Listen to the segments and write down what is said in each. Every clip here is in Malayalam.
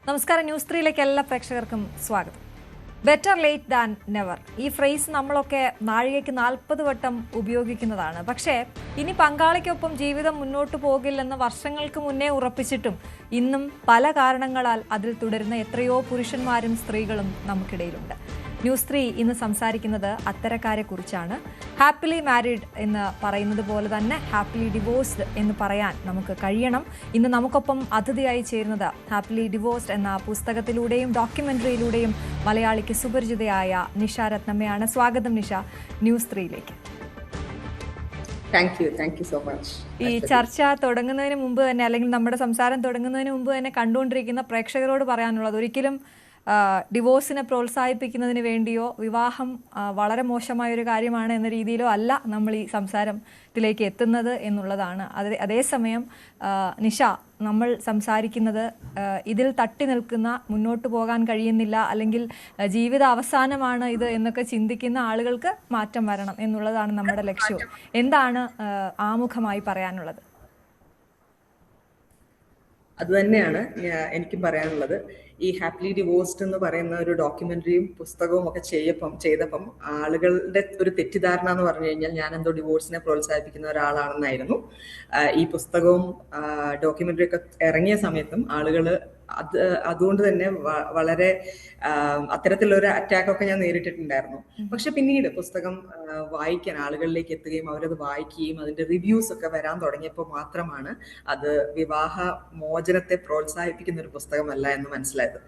നമസ്കാരം. ന്യൂസ് 3ലേക്ക് എല്ലാ പ്രേക്ഷകർക്കും സ്വാഗതം. ബെറ്റർ ലേറ്റ് ദാൻ നെവർ, ഈ ഫ്രേസ് നമ്മളൊക്കെ നാഴികയ്ക്ക് 40 വട്ടം ഉപയോഗിക്കുന്നതാണ്. പക്ഷേ ഇനി പങ്കാളിക്കൊപ്പം ജീവിതം മുന്നോട്ട് പോകില്ലെന്ന് വർഷങ്ങൾക്ക് മുന്നേ ഉറപ്പിച്ചിട്ടും ഇന്നും പല കാരണങ്ങളാൽ അതിൽ തുടരുന്ന എത്രയോ പുരുഷന്മാരും സ്ത്രീകളും നമുക്കിടയിലുണ്ട്. ന്യൂസ് 3 ഇന്ന് സംസാരിക്കുന്നത് അത്തരക്കാരെ കുറിച്ചാണ്. ഹാപ്പിലി മാരീഡ് എന്ന് പറയുന്നത് പോലെ തന്നെ ഹാപ്പിലി ഡിവോഴ്സ്ഡ് എന്ന് പറയാൻ നമുക്ക് കഴിയണം. ഇന്ന് നമുക്കൊപ്പം അതിഥിയായി ചേരുന്നത് ഹാപ്പിലി ഡിവോഴ്സ്ഡ് എന്ന പുസ്തകത്തിലൂടെയും ഡോക്യുമെന്ററിയിലൂടെയും മലയാളിക്ക് സുപരിചിതയായ നിഷ രത്നമ്മയാണ്. സ്വാഗതം നിഷ ന്യൂസ് 3യിലേക്ക്. Thank you so much. ഈ ചർച്ച തുടങ്ങുന്നതിന് മുമ്പ് തന്നെ, അല്ലെങ്കിൽ നമ്മുടെ സംസാരം തുടങ്ങുന്നതിന് മുമ്പ് തന്നെ കണ്ടുകൊണ്ടിരിക്കുന്ന പ്രേക്ഷകരോട് പറയാനുള്ളത്, ഒരിക്കലും ഡിവോഴ്സിനെ പ്രോത്സാഹിപ്പിക്കുന്നതിന് വേണ്ടിയോ വിവാഹം വളരെ മോശമായൊരു കാര്യമാണ് എന്ന രീതിയിലോ അല്ല നമ്മൾ ഈ സംസാരത്തിലേക്ക് എത്തുന്നത് എന്നുള്ളതാണ്. അതേസമയം നിഷ, നമ്മൾ സംസാരിക്കുന്നത് ഇതിൽ തട്ടി നിൽക്കുന്ന, മുന്നോട്ട് പോകാൻ കഴിയുന്നില്ല, അല്ലെങ്കിൽ ജീവിത അവസാനമാണ് ഇത് എന്നൊക്കെ ചിന്തിക്കുന്ന ആളുകൾക്ക് മാറ്റം വരണം എന്നുള്ളതാണ് നമ്മുടെ ലക്ഷ്യവും. എന്താണ് ആമുഖമായി പറയാനുള്ളത്? അതുതന്നെയാണ് എനിക്കും പറയാനുള്ളത്. ഈ ഹാപ്പിലി ഡിവോഴ്സ്ഡ് എന്ന് പറയുന്ന ഒരു ഡോക്യുമെന്ററിയും പുസ്തകവും ഒക്കെ ചെയ്തപ്പം ആളുകളുടെ ഒരു തെറ്റിദ്ധാരണ എന്ന് പറഞ്ഞു കഴിഞ്ഞാൽ ഞാൻ എന്തോ ഡിവോഴ്സിനെ പ്രോത്സാഹിപ്പിക്കുന്ന ഒരാളാണെന്നായിരുന്നു. ഈ പുസ്തകവും ഡോക്യുമെന്ററി ഒക്കെ ഇറങ്ങിയ സമയത്തും ആളുകൾ അതുകൊണ്ട് തന്നെ വളരെ അത്തരത്തിലൊരു അറ്റാക്കൊക്കെ ഞാൻ നേരിട്ടിട്ടുണ്ടായിരുന്നു. പക്ഷെ പിന്നീട് പുസ്തകം വായിക്കാൻ ആളുകളിലേക്ക് എത്തുകയും അവരത് വായിക്കുകയും അതിന്റെ റിവ്യൂസ് ഒക്കെ വരാൻ തുടങ്ങിയപ്പോൾ മാത്രമാണ് അത് വിവാഹ മോചനത്തെ പ്രോത്സാഹിപ്പിക്കുന്ന ഒരു പുസ്തകമല്ല എന്ന് മനസ്സിലായത്.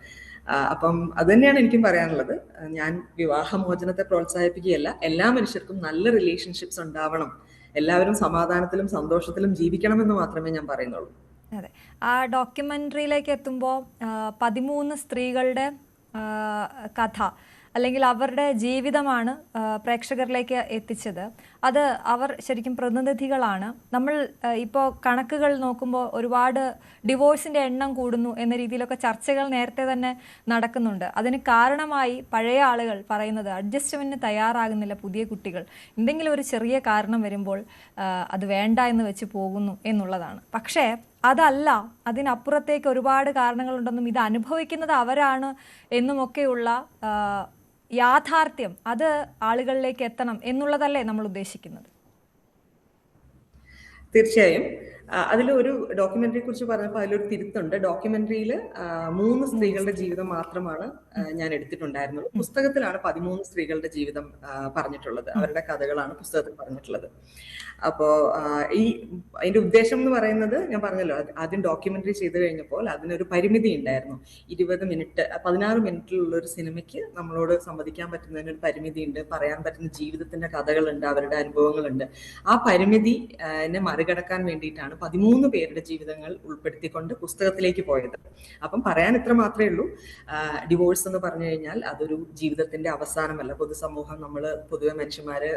അപ്പം അത് തന്നെയാണ് എനിക്കും പറയാനുള്ളത്. ഞാൻ വിവാഹമോചനത്തെ പ്രോത്സാഹിപ്പിക്കുകയല്ല. എല്ലാ മനുഷ്യർക്കും നല്ല റിലേഷൻഷിപ്സ് ഉണ്ടാവണം, എല്ലാവരും സമാധാനത്തിലും സന്തോഷത്തിലും ജീവിക്കണമെന്ന് മാത്രമേ ഞാൻ പറയുന്നുള്ളൂ. അതെ, ആ ഡോക്യുമെന്ററിയിലേക്ക് എത്തുമ്പോൾ 13 സ്ത്രീകളുടെ കഥ, അല്ലെങ്കിൽ അവരുടെ ജീവിതമാണ് പ്രേക്ഷകരിലേക്ക് എത്തിച്ചത്. അത് അവർ ശരിക്കും പ്രതിനിധികളാണ്. നമ്മൾ ഇപ്പോൾ കണക്കുകൾ നോക്കുമ്പോൾ ഒരുപാട് ഡിവോഴ്സിൻ്റെ എണ്ണം കൂടുന്നു എന്ന രീതിയിലൊക്കെ ചർച്ചകൾ നേരത്തെ തന്നെ നടക്കുന്നുണ്ട്. അതിന് കാരണമായി പഴയ ആളുകൾ പറയുന്നത് അഡ്ജസ്റ്റ്മെൻറ്റിന് തയ്യാറാകുന്നില്ല പുതിയ കുട്ടികൾ, എന്തെങ്കിലും ഒരു ചെറിയ കാരണം വരുമ്പോൾ അത് വേണ്ട എന്ന് വെച്ച് പോകുന്നു എന്നുള്ളതാണ്. പക്ഷേ അതല്ല, അതിനപ്പുറത്തേക്ക് ഒരുപാട് കാരണങ്ങളുണ്ടെന്നും ഇത് അനുഭവിക്കുന്നത് അവരാണ് എന്നുമൊക്കെയുള്ള യാഥാർത്ഥ്യം, അത് ആളുകളിലേക്ക് എത്തണം എന്നുള്ളതല്ലേ നമ്മൾ ഉദ്ദേശിക്കുന്നത്? തീർച്ചയായും. അതിൽ ഒരു ഡോക്യുമെന്ററിയെ കുറിച്ച് പറഞ്ഞപ്പോൾ അതിലൊരു തിരുത്തുണ്ട്. ഡോക്യുമെന്ററിയിൽ 3 സ്ത്രീകളുടെ ജീവിതം മാത്രമാണ് ഞാൻ എടുത്തിട്ടുണ്ടായിരുന്നത്. പുസ്തകത്തിലാണ് 13 സ്ത്രീകളുടെ ജീവിതം പറഞ്ഞിട്ടുള്ളത്. അവരുടെ കഥകളാണ് പുസ്തകത്തിൽ പറഞ്ഞിട്ടുള്ളത്. അപ്പോൾ അതിന്റെ ഉദ്ദേശം എന്ന് പറയുന്നത്, ഞാൻ പറഞ്ഞല്ലോ, ആദ്യം ഡോക്യുമെന്ററി ചെയ്തു കഴിഞ്ഞപ്പോൾ അതിനൊരു പരിമിതി ഉണ്ടായിരുന്നു. 16 മിനിറ്റിലുള്ള ഒരു സിനിമയ്ക്ക് നമ്മളോട് സംവദിക്കാൻ പറ്റുന്നതിനൊരു പരിമിതി ഉണ്ട്. പറയാൻ പറ്റുന്ന ജീവിതത്തിന്റെ കഥകളുണ്ട്, അവരുടെ അനുഭവങ്ങളുണ്ട്. ആ പരിമിതി മറികടക്കാൻ വേണ്ടിയിട്ടാണ് 13 പേരുടെ ജീവിതങ്ങൾ ഉൾപ്പെടുത്തിക്കൊണ്ട് പുസ്തകത്തിലേക്ക് പോയത്. അപ്പം പറയാൻ ഇത്ര മാത്രമേ ഉള്ളൂ. ഡിവോഴ്സ് എന്ന് പറഞ്ഞു കഴിഞ്ഞാൽ അതൊരു ജീവിതത്തിന്റെ അവസാനമല്ല. പൊതുസമൂഹം, നമ്മൾ പൊതുവെ മനുഷ്യന്മാര്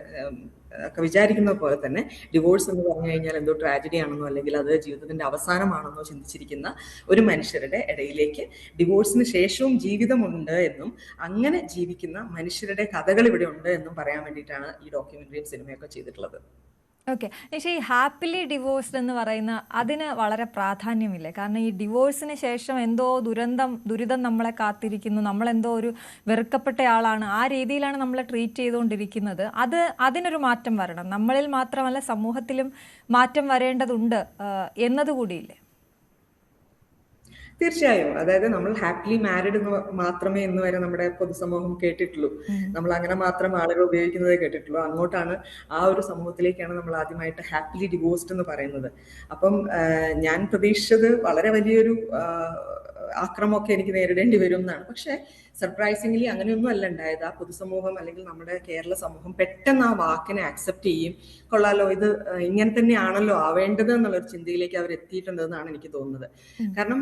ഒക്കെ വിചാരിക്കുന്ന പോലെ തന്നെ ഡിവോഴ്സ് എന്ന് പറഞ്ഞു കഴിഞ്ഞാൽ എന്തോ ട്രാജഡി ആണെന്നോ അല്ലെങ്കിൽ അത് ജീവിതത്തിന്റെ അവസാനമാണെന്നോ ചിന്തിച്ചിരിക്കുന്ന ഒരു മനുഷ്യരുടെ ഇടയിലേക്ക് ഡിവോഴ്സിന് ശേഷവും ജീവിതമുണ്ട് എന്നും അങ്ങനെ ജീവിക്കുന്ന മനുഷ്യരുടെ കഥകൾ ഇവിടെ ഉണ്ട് എന്നും പറയാൻ വേണ്ടിയിട്ടാണ് ഈ ഡോക്യുമെന്ററിയും സിനിമയൊക്കെ ചെയ്തിട്ടുള്ളത്. ഓക്കെ, പക്ഷേ ഈ ഹാപ്പിലി ഡിവോഴ്സ്ഡ് എന്ന് പറയുന്ന അതിന് വളരെ പ്രാധാന്യമില്ലേ? കാരണം ഈ ഡിവോഴ്സിന് ശേഷം എന്തോ ദുരിതം നമ്മളെ കാത്തിരിക്കുന്നു, നമ്മളെന്തോ ഒരു വെറുക്കപ്പെട്ടയാളാണ്, ആ രീതിയിലാണ് നമ്മളെ ട്രീറ്റ് ചെയ്തുകൊണ്ടിരിക്കുന്നത്. അതിനൊരു മാറ്റം വരണം. നമ്മളിൽ മാത്രമല്ല സമൂഹത്തിലും മാറ്റം വരേണ്ടതുണ്ട് എന്നതുകൂടിയില്ലേ? തീർച്ചയായും. അതായത് നമ്മൾ ഹാപ്പിലി മാരിഡ് എന്ന് മാത്രമേ ഇന്ന് വരെ നമ്മുടെ പൊതുസമൂഹം കേട്ടിട്ടുള്ളൂ. നമ്മൾ അങ്ങനെ മാത്രം ആളുകൾ ഉപയോഗിക്കുന്നതേ കേട്ടിട്ടുള്ളൂ. അങ്ങോട്ടാണ്, ആ ഒരു സമൂഹത്തിലേക്കാണ് നമ്മൾ ആദ്യമായിട്ട് ഹാപ്പിലി ഡിവോഴ്സ്ഡ് എന്ന് പറയുന്നത്. അപ്പം ഞാൻ പ്രതീക്ഷിച്ചത് വളരെ വലിയൊരു ആക്രമമൊക്കെ എനിക്ക് നേരിടേണ്ടി വരും എന്നാണ്. പക്ഷെ സർപ്രൈസിംഗ്ലി അങ്ങനെയൊന്നും അല്ല ഉണ്ടായത്. ആ പൊതുസമൂഹം അല്ലെങ്കിൽ നമ്മുടെ കേരള സമൂഹം പെട്ടെന്ന് ആ വാക്കിനെ അക്സെപ്റ്റ് ചെയ്യും. കൊള്ളാലോ, ഇത് ഇങ്ങനെ തന്നെയാണല്ലോ ആവേണ്ടത് എന്നുള്ളൊരു ചിന്തയിലേക്ക് അവർ എത്തിയിട്ടുണ്ടെന്നാണ് എനിക്ക് തോന്നുന്നത്. കാരണം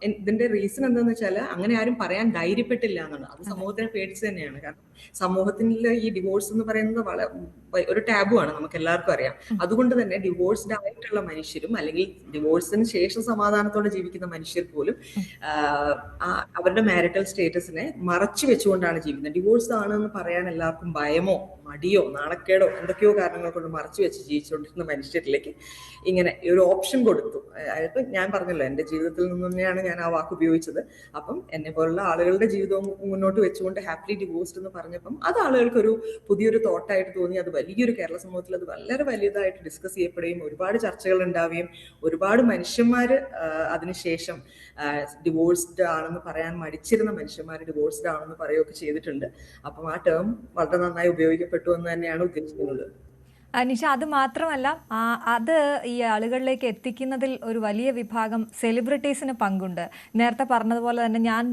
ഇതിന്റെ റീസൺ എന്താന്ന് വെച്ചാൽ അങ്ങനെ ആരും പറയാൻ ധൈര്യപ്പെട്ടില്ല എന്നാണ്. അത് സമൂഹത്തിനെ പേടിച്ച് തന്നെയാണ്. കാരണം സമൂഹത്തിൽ ഈ ഡിവോഴ്സ് എന്ന് പറയുന്നത് ഒരു ടാബു ആണ്, നമുക്ക് എല്ലാവർക്കും അറിയാം. അതുകൊണ്ട് തന്നെ ഡിവോഴ്സ്ഡ് ആയിട്ടുള്ള മനുഷ്യരും അല്ലെങ്കിൽ ഡിവോഴ്സിന് ശേഷം സമാധാനത്തോടെ ജീവിക്കുന്ന മനുഷ്യർ പോലും അവരുടെ മാരിറ്റൽ മാരിറ്റൽ സ്റ്റേറ്റസിനെ മറച്ചു വെച്ചുകൊണ്ടാണ് ജീവിക്കുന്നത്. ഡിവോഴ്സ് ആണെന്ന് പറയാൻ എല്ലാവർക്കും ഭയമോ മടിയോ നാണക്കേടോ എന്തൊക്കെയോ കാരണങ്ങൾ കൊണ്ട് മറച്ചു വെച്ച് ജീവിച്ചുകൊണ്ടിരുന്ന മനുഷ്യരിലേക്ക് ഇങ്ങനെ ഒരു ഓപ്ഷൻ കൊടുത്തു. അതായത് ഞാൻ പറഞ്ഞല്ലോ, എൻ്റെ ജീവിതത്തിൽ നിന്ന് തന്നെയാണ് ഞാൻ ആ വാക്ക് ഉപയോഗിച്ചത്. അപ്പം എന്നെ പോലുള്ള ആളുകളുടെ ജീവിതവും മുന്നോട്ട് വെച്ചുകൊണ്ട് ഹാപ്പിലി ഡിവോഴ്സ്ഡ് എന്ന് പറഞ്ഞപ്പം അത് ആളുകൾക്കൊരു പുതിയൊരു തോട്ടായിട്ട് തോന്നി. അത് വലിയൊരു കേരള സമൂഹത്തിൽ അത് വളരെ വലിയതായിട്ട് ഡിസ്കസ് ചെയ്യപ്പെടുകയും ഒരുപാട് ചർച്ചകൾ ഉണ്ടാവുകയും ഒരുപാട് മനുഷ്യന്മാർ അതിനുശേഷം ഡിവോഴ്സ്ഡ് ആണെന്ന് പറയാൻ മടിച്ചിരുന്ന മനുഷ്യന്മാർ ഡിവോഴ്സ്ഡ് ആണെന്ന് പറയുകയൊക്കെ ചെയ്തിട്ടുണ്ട്. അപ്പം ആ ടേം വളരെ നന്നായി ഉപയോഗിക്കപ്പെട്ടു എന്ന് തന്നെയാണ് ഉദ്ദേശിക്കുന്നത്. നിഷ, അത് മാത്രമല്ല, അത് ഈ ആളുകളിലേക്ക് എത്തിക്കുന്നതിൽ ഒരു വലിയ വിഭാഗം സെലിബ്രിറ്റീസിന് പങ്കുണ്ട്. നേരത്തെ പറഞ്ഞതുപോലെ തന്നെ ഞാൻ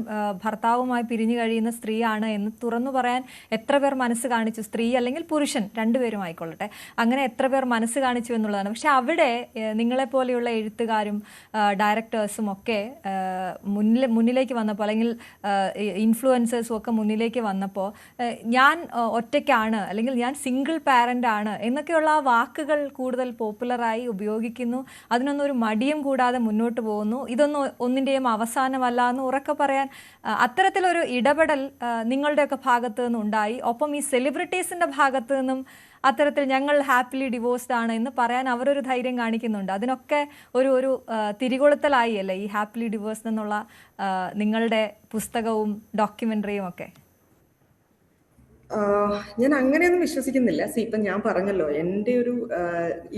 ഭർത്താവുമായി പിരിഞ്ഞു കഴിയുന്ന സ്ത്രീയാണ് എന്ന് തുറന്നു പറയാൻ എത്ര പേർ മനസ്സ് കാണിച്ചു, സ്ത്രീ അല്ലെങ്കിൽ പുരുഷൻ രണ്ടുപേരും ആയിക്കൊള്ളട്ടെ, അങ്ങനെ എത്ര പേർ മനസ്സ് കാണിച്ചു എന്നുള്ളതാണ്. പക്ഷെ അവിടെ നിങ്ങളെപ്പോലെയുള്ള എഴുത്തുകാരും ഡയറക്ടേഴ്സും ഒക്കെ മുന്നിലേക്ക് വന്നപ്പോൾ, അല്ലെങ്കിൽ ഇൻഫ്ലുവൻസേഴ്സും ഒക്കെ മുന്നിലേക്ക് വന്നപ്പോൾ ഞാൻ ഒറ്റയ്ക്കാണ് അല്ലെങ്കിൽ ഞാൻ സിംഗിൾ പാരൻ്റ് ആണ് എന്നൊക്കെ ുള്ള വാക്കുകൾ കൂടുതൽ പോപ്പുലറായി ഉപയോഗിക്കുന്നു. അതിനൊന്നും ഒരു മടിയും കൂടാതെ മുന്നോട്ട് പോകുന്നു. ഇതൊന്നും ഒന്നിൻ്റെയും അവസാനമല്ല എന്ന് ഉറക്കെ പറയാൻ അത്തരത്തിലൊരു ഇടപെടൽ നിങ്ങളുടെയൊക്കെ ഭാഗത്തു നിന്നും ഉണ്ടായി. ഒപ്പം ഈ സെലിബ്രിറ്റീസിൻ്റെ ഭാഗത്തു നിന്നും അത്തരത്തിൽ ഞങ്ങൾ ഹാപ്പിലി ഡിവോഴ്സ്ഡ് ആണ് എന്ന് പറയാൻ അവരൊരു ധൈര്യം കാണിക്കുന്നുണ്ട്. അതിനൊക്കെ ഒരു തിരികൊളുത്തലായി അല്ലേ ഈ ഹാപ്പിലി ഡിവോഴ്സ്ഡ് എന്നുള്ള നിങ്ങളുടെ പുസ്തകവും ഡോക്യുമെൻ്ററിയും ഒക്കെ? ഞാൻ അങ്ങനെയൊന്നും വിശ്വസിക്കുന്നില്ല. ഇപ്പം ഞാൻ പറഞ്ഞല്ലോ, എൻ്റെ ഒരു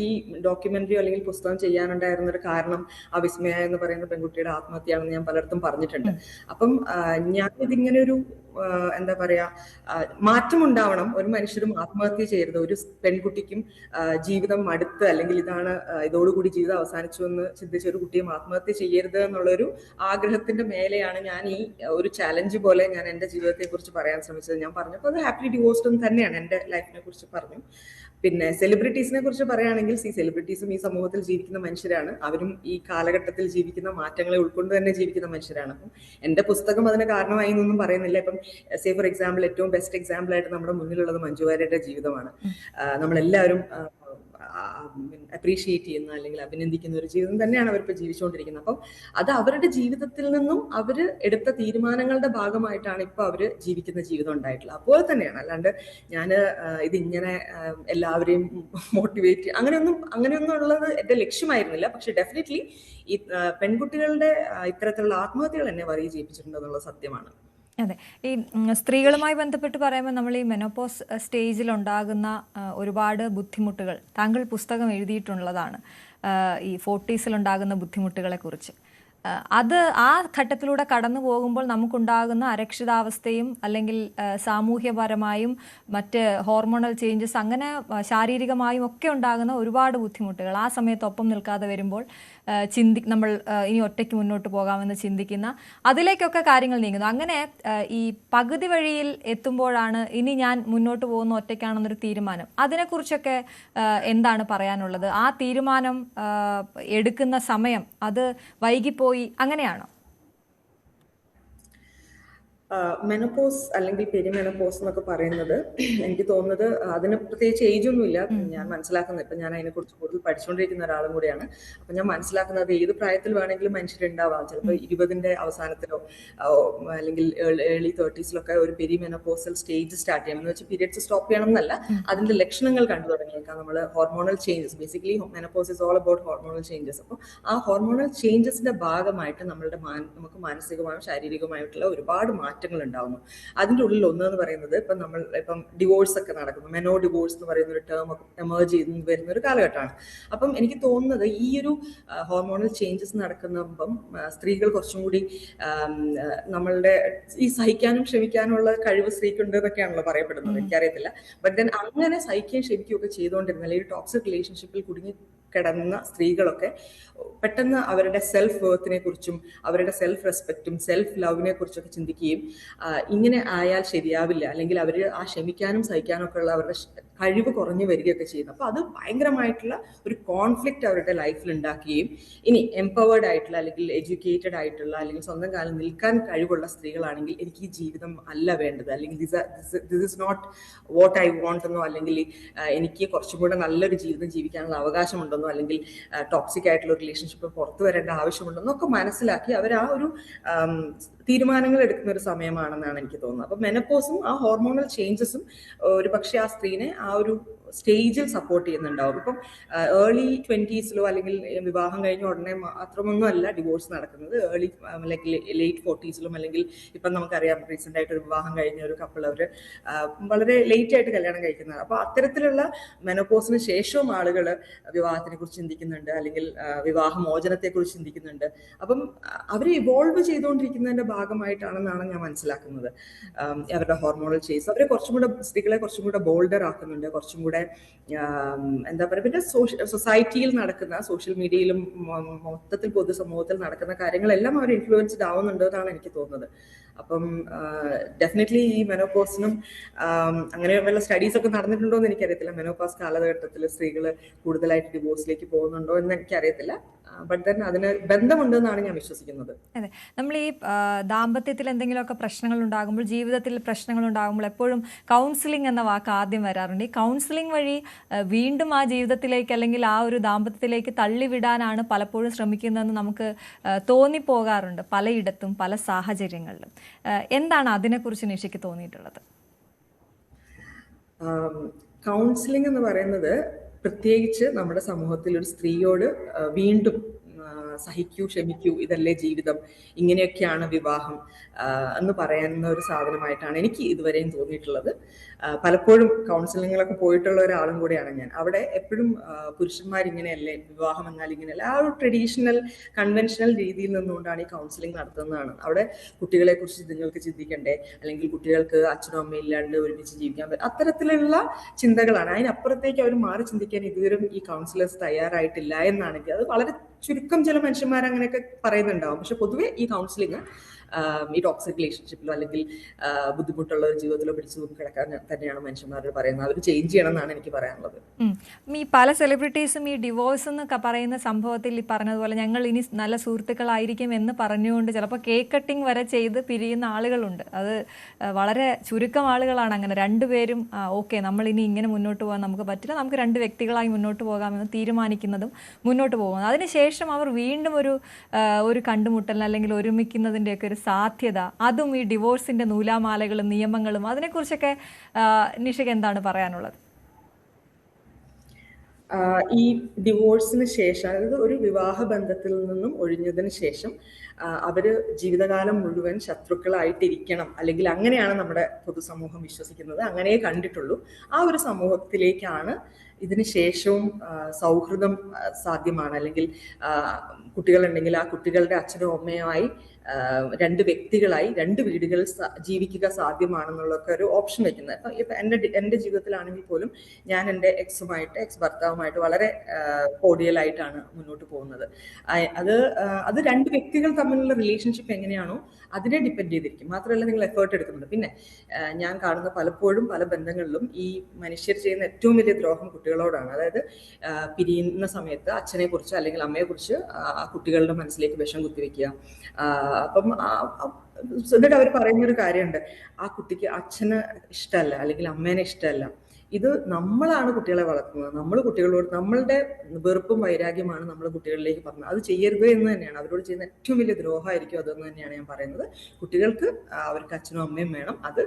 ഈ ഡോക്യുമെന്ററിയോ അല്ലെങ്കിൽ പുസ്തകം ചെയ്യാനുണ്ടായിരുന്ന ഒരു കാരണം ആ വിസ്മയ എന്ന് പറയുന്ന പെൺകുട്ടിയുടെ ആത്മഹത്യയാണെന്ന് ഞാൻ പലയിടത്തും പറഞ്ഞിട്ടുണ്ട്. അപ്പം ഞാൻ ഇതിങ്ങനെ ഒരു എന്താ പറയാ, മാറ്റമുണ്ടാവണം. ഒരു മനുഷ്യരും ആത്മഹത്യ ചെയ്യരുത്, ഒരു പെൺകുട്ടിക്കും ജീവിതം മടുത്ത് അല്ലെങ്കിൽ ഇതോടുകൂടി ജീവിതം അവസാനിച്ചു എന്ന് ചിന്തിച്ച ഒരു കുട്ടിയും ആത്മഹത്യ ചെയ്യരുത് എന്നുള്ളൊരു ആഗ്രഹത്തിന്റെ മേലെയാണ് ഞാൻ ഈ ഒരു ചാലഞ്ച് പോലെ ഞാൻ എൻ്റെ ജീവിതത്തെ കുറിച്ച് പറയാൻ ശ്രമിച്ചത്. ഞാൻ പറഞ്ഞപ്പോൾ അത് ഹാപ്പിലി ഡിവോഴ്സ്ഡ് തന്നെയാണ്, എൻ്റെ ലൈഫിനെ കുറിച്ച് പറഞ്ഞു. പിന്നെ സെലിബ്രിറ്റീസിനെ കുറിച്ച് പറയുകയാണെങ്കിൽ, സെലിബ്രിറ്റീസും ഈ സമൂഹത്തിൽ ജീവിക്കുന്ന മനുഷ്യരാണ്. അവരും ഈ കാലഘട്ടത്തിൽ ജീവിക്കുന്ന മാറ്റങ്ങളെ ഉൾക്കൊണ്ട് തന്നെ ജീവിക്കുന്ന മനുഷ്യരാണ്. അപ്പം എൻ്റെ പുസ്തകം അതിന് കാരണമായി എന്നൊന്നും പറയുന്നില്ല. ഇപ്പം ഫോർ എക്സാമ്പിൾ, ഏറ്റവും ബെസ്റ്റ് എക്സാമ്പിൾ ആയിട്ട് നമ്മുടെ മുന്നിലുള്ളത് മഞ്ജു വാര്യരുടെ ജീവിതമാണ്. നമ്മളെല്ലാവരും അപ്രീഷിയേറ്റ് ചെയ്യുന്ന അല്ലെങ്കിൽ അഭിനന്ദിക്കുന്ന ഒരു ജീവിതം തന്നെയാണ് അവരിപ്പോൾ ജീവിച്ചുകൊണ്ടിരിക്കുന്നത്. അപ്പം അത് അവരുടെ ജീവിതത്തിൽ നിന്നും അവർ എടുത്ത തീരുമാനങ്ങളുടെ ഭാഗമായിട്ടാണ് ഇപ്പോൾ അവർ ജീവിക്കുന്ന ജീവിതം ഉണ്ടായിട്ടുള്ളത്. അതുപോലെ തന്നെയാണ്, അല്ലാണ്ട് ഞാൻ ഇതിങ്ങനെ എല്ലാവരെയും മോട്ടിവേറ്റ് അങ്ങനെയൊന്നും ഉള്ളത് എൻ്റെ ലക്ഷ്യമായിരുന്നില്ല. പക്ഷെ ഡെഫിനറ്റ്ലി ഈ പെൺകുട്ടികളുടെ ഇത്തരത്തിലുള്ള ആത്മഹത്യകൾ എന്നെ വറി ചെയ്യിപ്പിച്ചിട്ടുണ്ടെന്നുള്ളത് സത്യമാണ്. അതെ, ഈ സ്ത്രീകളുമായി ബന്ധപ്പെട്ട് പറയുമ്പോൾ നമ്മൾ ഈ മെനോപോസ് സ്റ്റേജിൽ ഉണ്ടാകുന്ന ഒരുപാട് ബുദ്ധിമുട്ടുകൾ താങ്കൾ പുസ്തകം എഴുതിയിട്ടുള്ളതാണ്. ഈ 40s ഉണ്ടാകുന്ന ബുദ്ധിമുട്ടുകളെ കുറിച്ച് അത് ആ ഘട്ടത്തിലൂടെ കടന്നു പോകുമ്പോൾ നമുക്കുണ്ടാകുന്ന അരക്ഷിതാവസ്ഥയും അല്ലെങ്കിൽ സാമൂഹ്യപരമായും മറ്റ് ഹോർമോണൽ ചേഞ്ചസ് അങ്ങനെ ശാരീരികമായും ഒക്കെ ഉണ്ടാകുന്ന ഒരുപാട് ബുദ്ധിമുട്ടുകൾ ആ സമയത്ത് ഒപ്പം നിൽക്കാതെ വരുമ്പോൾ നമ്മൾ ഇനി ഒറ്റയ്ക്ക് മുന്നോട്ട് പോകാമെന്ന് ചിന്തിക്കുന്ന അതിലേക്കൊക്കെ കാര്യങ്ങൾ നീങ്ങുന്നു. അങ്ങനെ ഈ പകുതി വഴിയിൽ എത്തുമ്പോഴാണ് ഇനി ഞാൻ മുന്നോട്ട് പോകുന്ന ഒറ്റയ്ക്കാണെന്നൊരു തീരുമാനം. അതിനെക്കുറിച്ചൊക്കെ എന്താണ് പറയാനുള്ളത്? ആ തീരുമാനം എടുക്കുന്ന സമയം അത് വൈകിപ്പോയി അങ്ങനെയാണോ? മെനോപോസ് അല്ലെങ്കിൽ പെരിമെനോപോസ് എന്നൊക്കെ പറയുന്നത് എനിക്ക് തോന്നുന്നത് അതിന് പ്രത്യേകിച്ച് ഏജ് ഒന്നുമില്ല. ഞാൻ മനസ്സിലാക്കുന്നത്, ഇപ്പൊ ഞാൻ അതിനെക്കുറിച്ച് കൂടുതൽ പഠിച്ചുകൊണ്ടിരിക്കുന്ന ഒരാളും കൂടിയാണ്. അപ്പൊ ഞാൻ മനസ്സിലാക്കുന്നത് ഏത് പ്രായത്തിൽ വേണമെങ്കിലും മനുഷ്യരുണ്ടാവാം. ചിലപ്പോൾ 20ന്റെ അവസാനത്തിലോ അല്ലെങ്കിൽ ഏർലി 30s ഒരു പെരിമെനോപോസൽ സ്റ്റേജ് സ്റ്റാർട്ട് ചെയ്യണം എന്ന് വെച്ചാൽ പീരിയഡ്സ് സ്റ്റോപ്പ് ചെയ്യണം എന്നല്ല, അതിന്റെ ലക്ഷണങ്ങൾ കണ്ടു തുടങ്ങിയേക്കാം. നമ്മൾ hormonal changes, basically menopause is all about hormonal changes. അപ്പോൾ ആ ഹോർമോണൽ ചേഞ്ചസിന്റെ ഭാഗമായിട്ട് നമുക്ക് മാനസികമായും ശാരീരികമായിട്ടുള്ള ഒരുപാട് മാറ്റങ്ങൾ ഉണ്ടാവുന്നു. അതിന്റെ ഉള്ളിൽ ഒന്നെന്ന് പറയുന്നത് ഇപ്പം ഡിവോഴ്സ് ഒക്കെ നടക്കുന്നു. മെനോ ഡിവോഴ്സ് എന്ന് പറയുന്ന ഒരു ടേം ഒക്കെ എമേർജ് ചെയ്ത് വരുന്ന ഒരു കാലഘട്ടമാണ്. അപ്പം എനിക്ക് തോന്നുന്നത് ഈ ഒരു ഹോർമോണൽ ചേഞ്ചസ് നടക്കുമ്പം സ്ത്രീകൾ കുറച്ചും കൂടി നമ്മളുടെ ഈ സഹിക്കാനും ക്ഷമിക്കാനും ഉള്ള കഴിവ് സ്ത്രീക്കുണ്ട് എന്നൊക്കെയാണല്ലോ പറയപ്പെടുന്നത്, എനിക്കറിയത്തില്ല. ബട്ട് ദെൻ അങ്ങനെ സഹിക്കുകയും ക്ഷമിക്കുകയും ഒക്കെ ചെയ്തുകൊണ്ടിരുന്ന അല്ലെങ്കിൽ ടോക്സിക് റിലേഷൻഷിപ്പിൽ കുടുങ്ങി കിടന്ന സ്ത്രീകളൊക്കെ പെട്ടെന്ന് അവരുടെ സെൽഫ് വർത്തിനെ കുറിച്ചും അവരുടെ സെൽഫ് റെസ്പെക്റ്റും സെൽഫ് ലവിനെ കുറിച്ചൊക്കെ ചിന്തിക്കുകയും ഇങ്ങനെ ആയാൽ ശരിയാവില്ല അല്ലെങ്കിൽ അവർ ആ ക്ഷമിക്കാനും സഹിക്കാനും ഒക്കെ ഉള്ള അവരുടെ കഴിവ് കുറഞ്ഞു വരികയൊക്കെ ചെയ്യുന്നു. അപ്പോൾ അത് ഭയങ്കരമായിട്ടുള്ള ഒരു കോൺഫ്ലിക്റ്റ് അവരുടെ ലൈഫിൽ ഉണ്ടാക്കുകയും ഇനി എംപവേർഡ് ആയിട്ടുള്ള അല്ലെങ്കിൽ എഡ്യൂക്കേറ്റഡ് ആയിട്ടുള്ള അല്ലെങ്കിൽ സ്വന്തം കാലം നിൽക്കാൻ കഴിവുള്ള സ്ത്രീകളാണെങ്കിൽ എനിക്ക് ഈ ജീവിതം അല്ല വേണ്ടത്, അല്ലെങ്കിൽ this is not what I want എന്നോ, അല്ലെങ്കിൽ എനിക്ക് കുറച്ചും കൂടെ നല്ലൊരു ജീവിതം ജീവിക്കാനുള്ള അവകാശമുണ്ടെന്നോ, അല്ലെങ്കിൽ ടോക്സിക് ആയിട്ടുള്ള റിലേഷൻഷിപ്പ് പുറത്തു വരേണ്ട ആവശ്യമുണ്ടെന്നോ ഒക്കെ മനസ്സിലാക്കി അവർ ആ ഒരു തീരുമാനങ്ങൾ എടുക്കുന്ന ഒരു സമയമാണെന്നാണ് എനിക്ക് തോന്നുന്നത്. അപ്പൊ മെനപ്പോസും ആ ഹോർമോണൽ ചേഞ്ചസും ഒരു പക്ഷേ ആ സ്ത്രീനെ ആ ഒരു സ്റ്റേജിൽ സപ്പോർട്ട് ചെയ്യുന്നുണ്ടാവും. ഇപ്പം ഏർലി 20s അല്ലെങ്കിൽ വിവാഹം കഴിഞ്ഞ ഉടനെ മാത്രമൊന്നും അല്ല ഡിവോഴ്സ് നടക്കുന്നത്. ഏർലി ലൈക്ക് ലേറ്റ് 40s അല്ലെങ്കിൽ ഇപ്പം നമുക്കറിയാം റീസെന്റ് ആയിട്ട് ഒരു വിവാഹം കഴിഞ്ഞ ഒരു കപ്പിൾ അവർ വളരെ ലേറ്റ് ആയിട്ട് കല്യാണം കഴിക്കുന്നതാണ്. അപ്പൊ അത്തരത്തിലുള്ള മെനോപോസിന് ശേഷവും ആളുകൾ വിവാഹത്തിനെ കുറിച്ച് ചിന്തിക്കുന്നുണ്ട്, അല്ലെങ്കിൽ വിവാഹമോചനത്തെ കുറിച്ച് ചിന്തിക്കുന്നുണ്ട്. അപ്പം അവർ ഇവോൾവ് ചെയ്തുകൊണ്ടിരിക്കുന്നതിന്റെ ഭാഗമായിട്ടാണെന്നാണ് ഞാൻ മനസ്സിലാക്കുന്നത്. അവരുടെ ഹോർമോണൽ ചേഞ്ച് അവരെ കുറച്ചും കൂടെ സ്ത്രീകളെ കുറച്ചും കൂടെ ബോൾഡർ ആക്കുന്നുണ്ട്, കുറച്ചും കൂടെ എന്താ പറയുക. പിന്നെ സൊസൈറ്റിയിൽ നടക്കുന്ന സോഷ്യൽ മീഡിയയിലും മൊത്തത്തിൽ പൊതുസമൂഹത്തിൽ നടക്കുന്ന കാര്യങ്ങളെല്ലാം അവർ ഇൻഫ്ലുവൻസ്ഡ് ആവുന്നുണ്ട് എന്നാണ് എനിക്ക് തോന്നുന്നത്. അപ്പം ഡെഫിനറ്റ്ലി ഈ മെനോപോസിനും അങ്ങനെ വല്ല സ്റ്റഡീസ് ഒക്കെ നടന്നിട്ടുണ്ടോ എന്ന് എനിക്കറിയത്തില്ല. മെനോപോസ് കാലഘട്ടത്തിൽ സ്ത്രീകൾ കൂടുതലായിട്ട് ഡിവോഴ്സിലേക്ക് പോകുന്നുണ്ടോ എന്ന് എനിക്കറിയത്തില്ല. ബട്ട് ദെൻ അതിന് ബന്ധമുണ്ടെന്നാണ് ഞാൻ വിശ്വസിക്കുന്നത്. അതെ, നമ്മൾ ഈ ദാമ്പത്യത്തിൽ എന്തെങ്കിലുമൊക്കെ പ്രശ്നങ്ങൾ ഉണ്ടാകുമ്പോൾ, ജീവിതത്തിൽ പ്രശ്നങ്ങൾ ഉണ്ടാകുമ്പോൾ എപ്പോഴും കൗൺസിലിംഗ് എന്ന വാക്ക് ആദ്യം വരാറുണ്ട്. ഈ കൗൺസിലിംഗ് വഴി വീണ്ടും ആ ജീവിതത്തിലേക്ക് അല്ലെങ്കിൽ ആ ഒരു ദാമ്പത്യത്തിലേക്ക് തള്ളിവിടാനാണ് പലപ്പോഴും ശ്രമിക്കുന്നതെന്ന് നമുക്ക് തോന്നിപ്പോകാറുണ്ട് പലയിടത്തും പല സാഹചര്യങ്ങളിലും. എന്താണ് അതിനെക്കുറിച്ച് നിഷയ്ക്ക് തോന്നിയിട്ടുള്ളത്? കൗൺസിലിംഗ് എന്ന് പറയുന്നത് പ്രത്യേകിച്ച് നമ്മുടെ സമൂഹത്തിൽ ഒരു സ്ത്രീയോട് വീണ്ടും സഹിക്കൂ, ക്ഷമിക്കൂ, ഇതല്ലേ ജീവിതം, ഇങ്ങനെയൊക്കെയാണ് വിവാഹം എന്ന് പറയുന്ന ഒരു സാധനമായിട്ടാണ് എനിക്ക് ഇതുവരെയും തോന്നിയിട്ടുള്ളത്. പലപ്പോഴും കൗൺസിലിങ്ങിലൊക്കെ പോയിട്ടുള്ള ഒരാളും കൂടെയാണ് ഞാൻ. അവിടെ എപ്പോഴും പുരുഷന്മാരിങ്ങനെയല്ലേ, വിവാഹം എന്നാൽ ഇങ്ങനെയല്ല, ആ ഒരു ട്രഡീഷണൽ കൺവെൻഷണൽ രീതിയിൽ നിന്നുകൊണ്ടാണ് ഈ കൗൺസിലിംഗ് നടത്തുന്നതാണ്. അവിടെ കുട്ടികളെ കുറിച്ച് നിങ്ങൾക്ക് ചിന്തിക്കണ്ടേ, അല്ലെങ്കിൽ കുട്ടികൾക്ക് അച്ഛനും അമ്മയും ഇല്ലാണ്ട് ഒരുമിച്ച് ജീവിക്കാൻ പറ്റും, അത്തരത്തിലുള്ള ചിന്തകളാണ്. അതിനപ്പുറത്തേക്ക് അവർ മാറി ചിന്തിക്കാൻ ഇതുവരും ഈ കൗൺസിലേഴ്സ് തയ്യാറായിട്ടില്ല എന്നാണ് എനിക്ക്. അത് വളരെ ചുരുക്കം ചില മനുഷ്യന്മാർ അങ്ങനെയൊക്കെ പറയുന്നുണ്ടാവും. പക്ഷെ പൊതുവെ ഈ കൗൺസിലിംഗ് ഈ ടോക്സിക് റിലേഷൻഷിപ്പിലോ അല്ലെങ്കിൽ ബുദ്ധിമുട്ടുള്ള ഒരു ജീവിതത്തിലോ പിടിച്ചു നോക്കി കിടക്കാൻ തന്നെയാണ് മനുഷ്യന്മാരോട് പറയുന്നത്. അവർ ചേഞ്ച് ചെയ്യണം എന്നാണ് എനിക്ക് പറയാനുള്ളത്. ഈ പല സെലിബ്രിറ്റീസും ഈ ഡിവോഴ്സ് എന്ന് പറയുന്ന സംഭവത്തിൽ ഈ പറഞ്ഞതുപോലെ ഞങ്ങൾ ഇനി നല്ല സുഹൃത്തുക്കളായിരിക്കും എന്ന് പറഞ്ഞുകൊണ്ട് ചിലപ്പോൾ കേക്ക് കട്ടിങ് വരെ ചെയ്ത് പിരിയുന്ന ആളുകളുണ്ട്. അത് വളരെ ചുരുക്കം ആളുകളാണ് അങ്ങനെ. രണ്ടുപേരും ഓക്കെ, നമ്മൾ ഇനി ഇങ്ങനെ മുന്നോട്ട് പോകാൻ നമുക്ക് പറ്റില്ല, നമുക്ക് രണ്ട് വ്യക്തികളായി മുന്നോട്ട് പോകാമെന്ന് തീരുമാനിക്കുന്നതും മുന്നോട്ട് പോകുന്നത്. അതിനുശേഷം അവർ വീണ്ടും ഒരു കണ്ടുമുട്ടൽ അല്ലെങ്കിൽ ഒരുമിക്കുന്നതിൻ്റെയൊക്കെ ഒരു സാധ്യത, അതും ഈ ഡിവോഴ്സിന്റെ നൂലാമാലകളും നിയമങ്ങളും, അതിനെക്കുറിച്ചൊക്കെ നിഷയ്ക്ക് എന്താണ് പറയാനുള്ളത്? ഈ ഡിവോഴ്സിന് ശേഷം, അതായത് ഒരു വിവാഹ ബന്ധത്തിൽ നിന്നും ഒഴിഞ്ഞതിന് ശേഷം അവര് ജീവിതകാലം മുഴുവൻ ശത്രുക്കളായിട്ടിരിക്കണം, അല്ലെങ്കിൽ അങ്ങനെയാണ് നമ്മുടെ പൊതുസമൂഹം വിശ്വസിക്കുന്നത്, അങ്ങനെ കണ്ടിട്ടുള്ളൂ. ആ ഒരു സമൂഹത്തിലേക്കാണ് ഇതിന് ശേഷവും സൗഹൃദം സാധ്യമാണ്, അല്ലെങ്കിൽ കുട്ടികളുണ്ടെങ്കിൽ ആ കുട്ടികളുടെ അച്ഛനും അമ്മയുമായി രണ്ട് വ്യക്തികളായി രണ്ട് വീടുകളിൽ ജീവിക്കുക സാധ്യമാണെന്നുള്ളൊക്കെ ഒരു ഓപ്ഷൻ വെക്കുന്നത്. അപ്പൊ ഇപ്പൊ എന്റെ ജീവിതത്തിലാണെങ്കിൽ പോലും ഞാൻ എൻ്റെ എക്സ് ഭർത്താവുമായിട്ട് വളരെ കോഡിയലായിട്ടാണ് മുന്നോട്ട് പോകുന്നത്. അത് രണ്ട് വ്യക്തികൾ തമ്മിലുള്ള റിലേഷൻഷിപ്പ് എങ്ങനെയാണോ അതിനെ ഡിപ്പെൻഡ് ചെയ്തിരിക്കും. മാത്രമല്ല നിങ്ങൾ എഫേർട്ട് എടുക്കുന്നുണ്ട്. പിന്നെ ഞാൻ കാണുന്ന പലപ്പോഴും പല ബന്ധങ്ങളിലും ഈ മനുഷ്യർ ചെയ്യുന്ന ഏറ്റവും വലിയ ദ്രോഹം കുട്ടികളോടാണ്. അതായത് പിരിയുന്ന സമയത്ത് അച്ഛനെ കുറിച്ച് അല്ലെങ്കിൽ അമ്മയെ കുറിച്ച് ആ കുട്ടികളുടെ മനസ്സിലേക്ക് വിഷം കുത്തിവെക്കുക. അപ്പം എന്നിട്ട് അവർ പറയുന്നൊരു കാര്യമുണ്ട്, ആ കുട്ടിക്ക് അച്ഛന് ഇഷ്ടമല്ല അല്ലെങ്കിൽ അമ്മേനെ ഇഷ്ടമല്ല. ഇത് നമ്മളാണ് കുട്ടികളെ വളർത്തുന്നത്. നമ്മൾ കുട്ടികളോട് നമ്മളുടെ വെറുപ്പും വൈരാഗ്യമാണ് നമ്മൾ കുട്ടികളിലേക്ക് പറഞ്ഞത്. അത് ചെയ്യരുത് എന്ന് തന്നെയാണ് അവരോട് ചെയ്യുന്ന ഏറ്റവും വലിയ ദ്രോഹമായിരിക്കും അതെന്ന് തന്നെയാണ് ഞാൻ പറയുന്നത്. കുട്ടികൾക്ക് അവർക്ക് അച്ഛനും അമ്മയും വേണം. അത്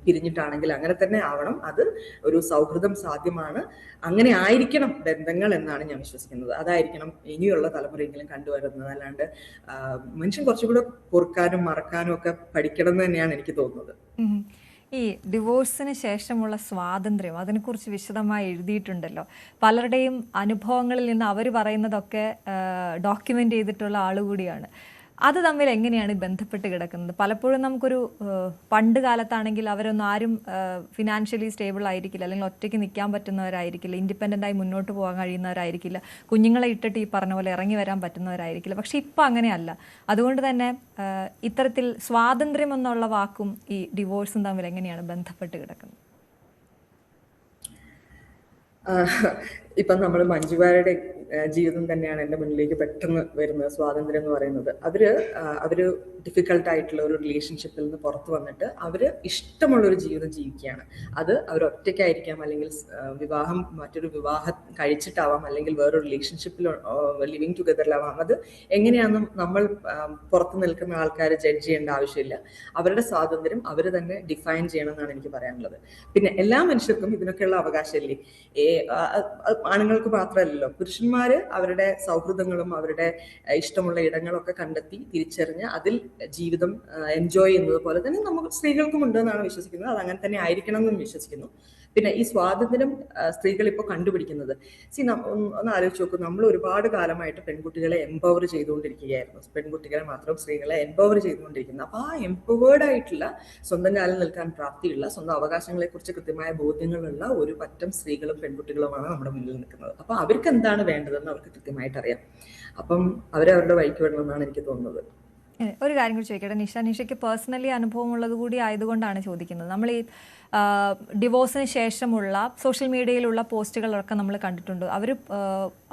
പിരിഞ്ഞിട്ടാണെങ്കിൽ അങ്ങനെ തന്നെ ആവണം. അത് ഒരു സൗഹൃദം സാധ്യമാണ്. അങ്ങനെ ആയിരിക്കണം ബന്ധങ്ങൾ എന്നാണ് ഞാൻ വിശ്വസിക്കുന്നത്. അതായിരിക്കണം ഇനിയുള്ള തലമുറയെങ്കിലും കണ്ടുവരുന്നത്. അല്ലാണ്ട് മനുഷ്യൻ കുറച്ചുകൂടെ പൊറുക്കാനും മറക്കാനും ഒക്കെ പഠിക്കണം എന്ന് തന്നെയാണ് എനിക്ക് തോന്നുന്നത്. ഈ ഡിവോഴ്സിന് ശേഷമുള്ള സ്വാതന്ത്ര്യം, അതിനെക്കുറിച്ച് വിശദമായി എഴുതിയിട്ടുണ്ടല്ലോ. പലരുടെയും അനുഭവങ്ങളിൽ നിന്ന് അവർ പറയുന്നതൊക്കെ ഡോക്യുമെൻ്റ് ചെയ്തിട്ടുള്ള ആളുകൂടിയാണ്. അത് തമ്മിൽ എങ്ങനെയാണ് ബന്ധപ്പെട്ട് കിടക്കുന്നത്? പലപ്പോഴും നമുക്കൊരു പണ്ട് കാലത്താണെങ്കിൽ അവരൊന്നും ആരും ഫിനാൻഷ്യലി സ്റ്റേബിൾ ആയിരിക്കില്ല, അല്ലെങ്കിൽ ഒറ്റയ്ക്ക് നിൽക്കാൻ പറ്റുന്നവരായിരിക്കില്ല, ഇൻഡിപെൻഡൻ്റായി മുന്നോട്ട് പോകാൻ കഴിയുന്നവരായിരിക്കില്ല, കുഞ്ഞുങ്ങളെ ഇട്ടിട്ട് ഈ പറഞ്ഞ പോലെ ഇറങ്ങി വരാൻ പറ്റുന്നവരായിരിക്കില്ല. പക്ഷെ ഇപ്പം അങ്ങനെയല്ല. അതുകൊണ്ട് തന്നെ ഇത്തരത്തിൽ സ്വാതന്ത്ര്യം എന്നുള്ള വാക്കും ഈ ഡിവോഴ്സും തമ്മിൽ എങ്ങനെയാണ് ബന്ധപ്പെട്ട് കിടക്കുന്നത്? ഇപ്പം നമ്മൾ മഞ്ജുവാരുടെ ജീവിതം തന്നെയാണ് എൻ്റെ മുന്നിലേക്ക് പെട്ടെന്ന് വരുന്നത്. സ്വാതന്ത്ര്യം എന്ന് പറയുന്നത് അവര് ഡിഫിക്കൽട്ട് ആയിട്ടുള്ള ഒരു റിലേഷൻഷിപ്പിൽ നിന്ന് പുറത്തു വന്നിട്ട് അവര് ഇഷ്ടമുള്ള ഒരു ജീവിതം ജീവിക്കുകയാണ്. അത് അവർ ഒറ്റയ്ക്കായിരിക്കാം, അല്ലെങ്കിൽ മറ്റൊരു വിവാഹം കഴിച്ചിട്ടാവാം, അല്ലെങ്കിൽ വേറൊരു റിലേഷൻഷിപ്പിൽ ലിവിങ് ടുഗദറിലാവാം. അത് എങ്ങനെയാണെന്നും നമ്മൾ പുറത്തു നിൽക്കുന്ന ആൾക്കാർ ജഡ്ജ് ചെയ്യേണ്ട ആവശ്യമില്ല. അവരുടെ സ്വാതന്ത്ര്യം അവർ തന്നെ ഡിഫൈൻ ചെയ്യണം എന്നാണ് എനിക്ക് പറയാനുള്ളത്. പിന്നെ എല്ലാ മനുഷ്യർക്കും ഇതിനൊക്കെയുള്ള അവകാശമില്ലേ? ആണുങ്ങൾക്ക് മാത്രമല്ലല്ലോ, പുരുഷന്മാര് അവരുടെ സൗഹൃദങ്ങളും അവരുടെ ഇഷ്ടമുള്ള ഇടങ്ങളൊക്കെ കണ്ടെത്തി തിരിച്ചറിഞ്ഞ് അതിൽ ജീവിതം എൻജോയ് ചെയ്യുന്നത് പോലെ തന്നെ നമുക്ക് സ്ത്രീകൾക്കും ഉണ്ടെന്നാണ് വിശ്വസിക്കുന്നത്. അത് അങ്ങനെ തന്നെ ആയിരിക്കണം എന്നും വിശ്വസിക്കുന്നു. പിന്നെ ഈ സ്വാതന്ത്ര്യം സ്ത്രീകൾ ഇപ്പോൾ കണ്ടുപിടിക്കുന്നത്, ഒന്ന് ആലോചിച്ച് നോക്കും, നമ്മൾ ഒരുപാട് കാലമായിട്ട് പെൺകുട്ടികളെ എംപവർ ചെയ്തുകൊണ്ടിരിക്കുകയായിരുന്നു. പെൺകുട്ടികളെ മാത്രം, സ്ത്രീകളെ എംപവർ ചെയ്തുകൊണ്ടിരിക്കുന്നത്. അപ്പോൾ ആ എംപവേർഡ് ആയിട്ടുള്ള, സ്വന്തം കാലിൽ നിൽക്കാൻ പ്രാപ്തിയുള്ള, സ്വന്തം അവകാശങ്ങളെ കുറിച്ച് കൃത്യമായ ബോധ്യങ്ങളുള്ള ഒരു പറ്റം സ്ത്രീകളും പെൺകുട്ടികളുമാണ് നമ്മുടെ മുന്നിൽ നിൽക്കുന്നത്. അപ്പോൾ അവർക്ക് എന്താണ് വേണ്ടതെന്ന് അവർക്ക് കൃത്യമായിട്ട് അറിയാം. അപ്പം അവരവരുടെ വഴിക്ക് വിടണമെന്നാണ് എനിക്ക് തോന്നുന്നത്. ഒരു കാര്യം കൂടി ചോദിക്കട്ടെ നിഷയ്ക്ക് പേഴ്സണലി അനുഭവമുള്ളത് കൂടി ആയതുകൊണ്ടാണ് ചോദിക്കുന്നത്. നമ്മൾ ഈ ഡിവോഴ്സിന് ശേഷമുള്ള സോഷ്യൽ മീഡിയയിലുള്ള പോസ്റ്റുകളൊക്കെ നമ്മൾ കണ്ടിട്ടുണ്ട്.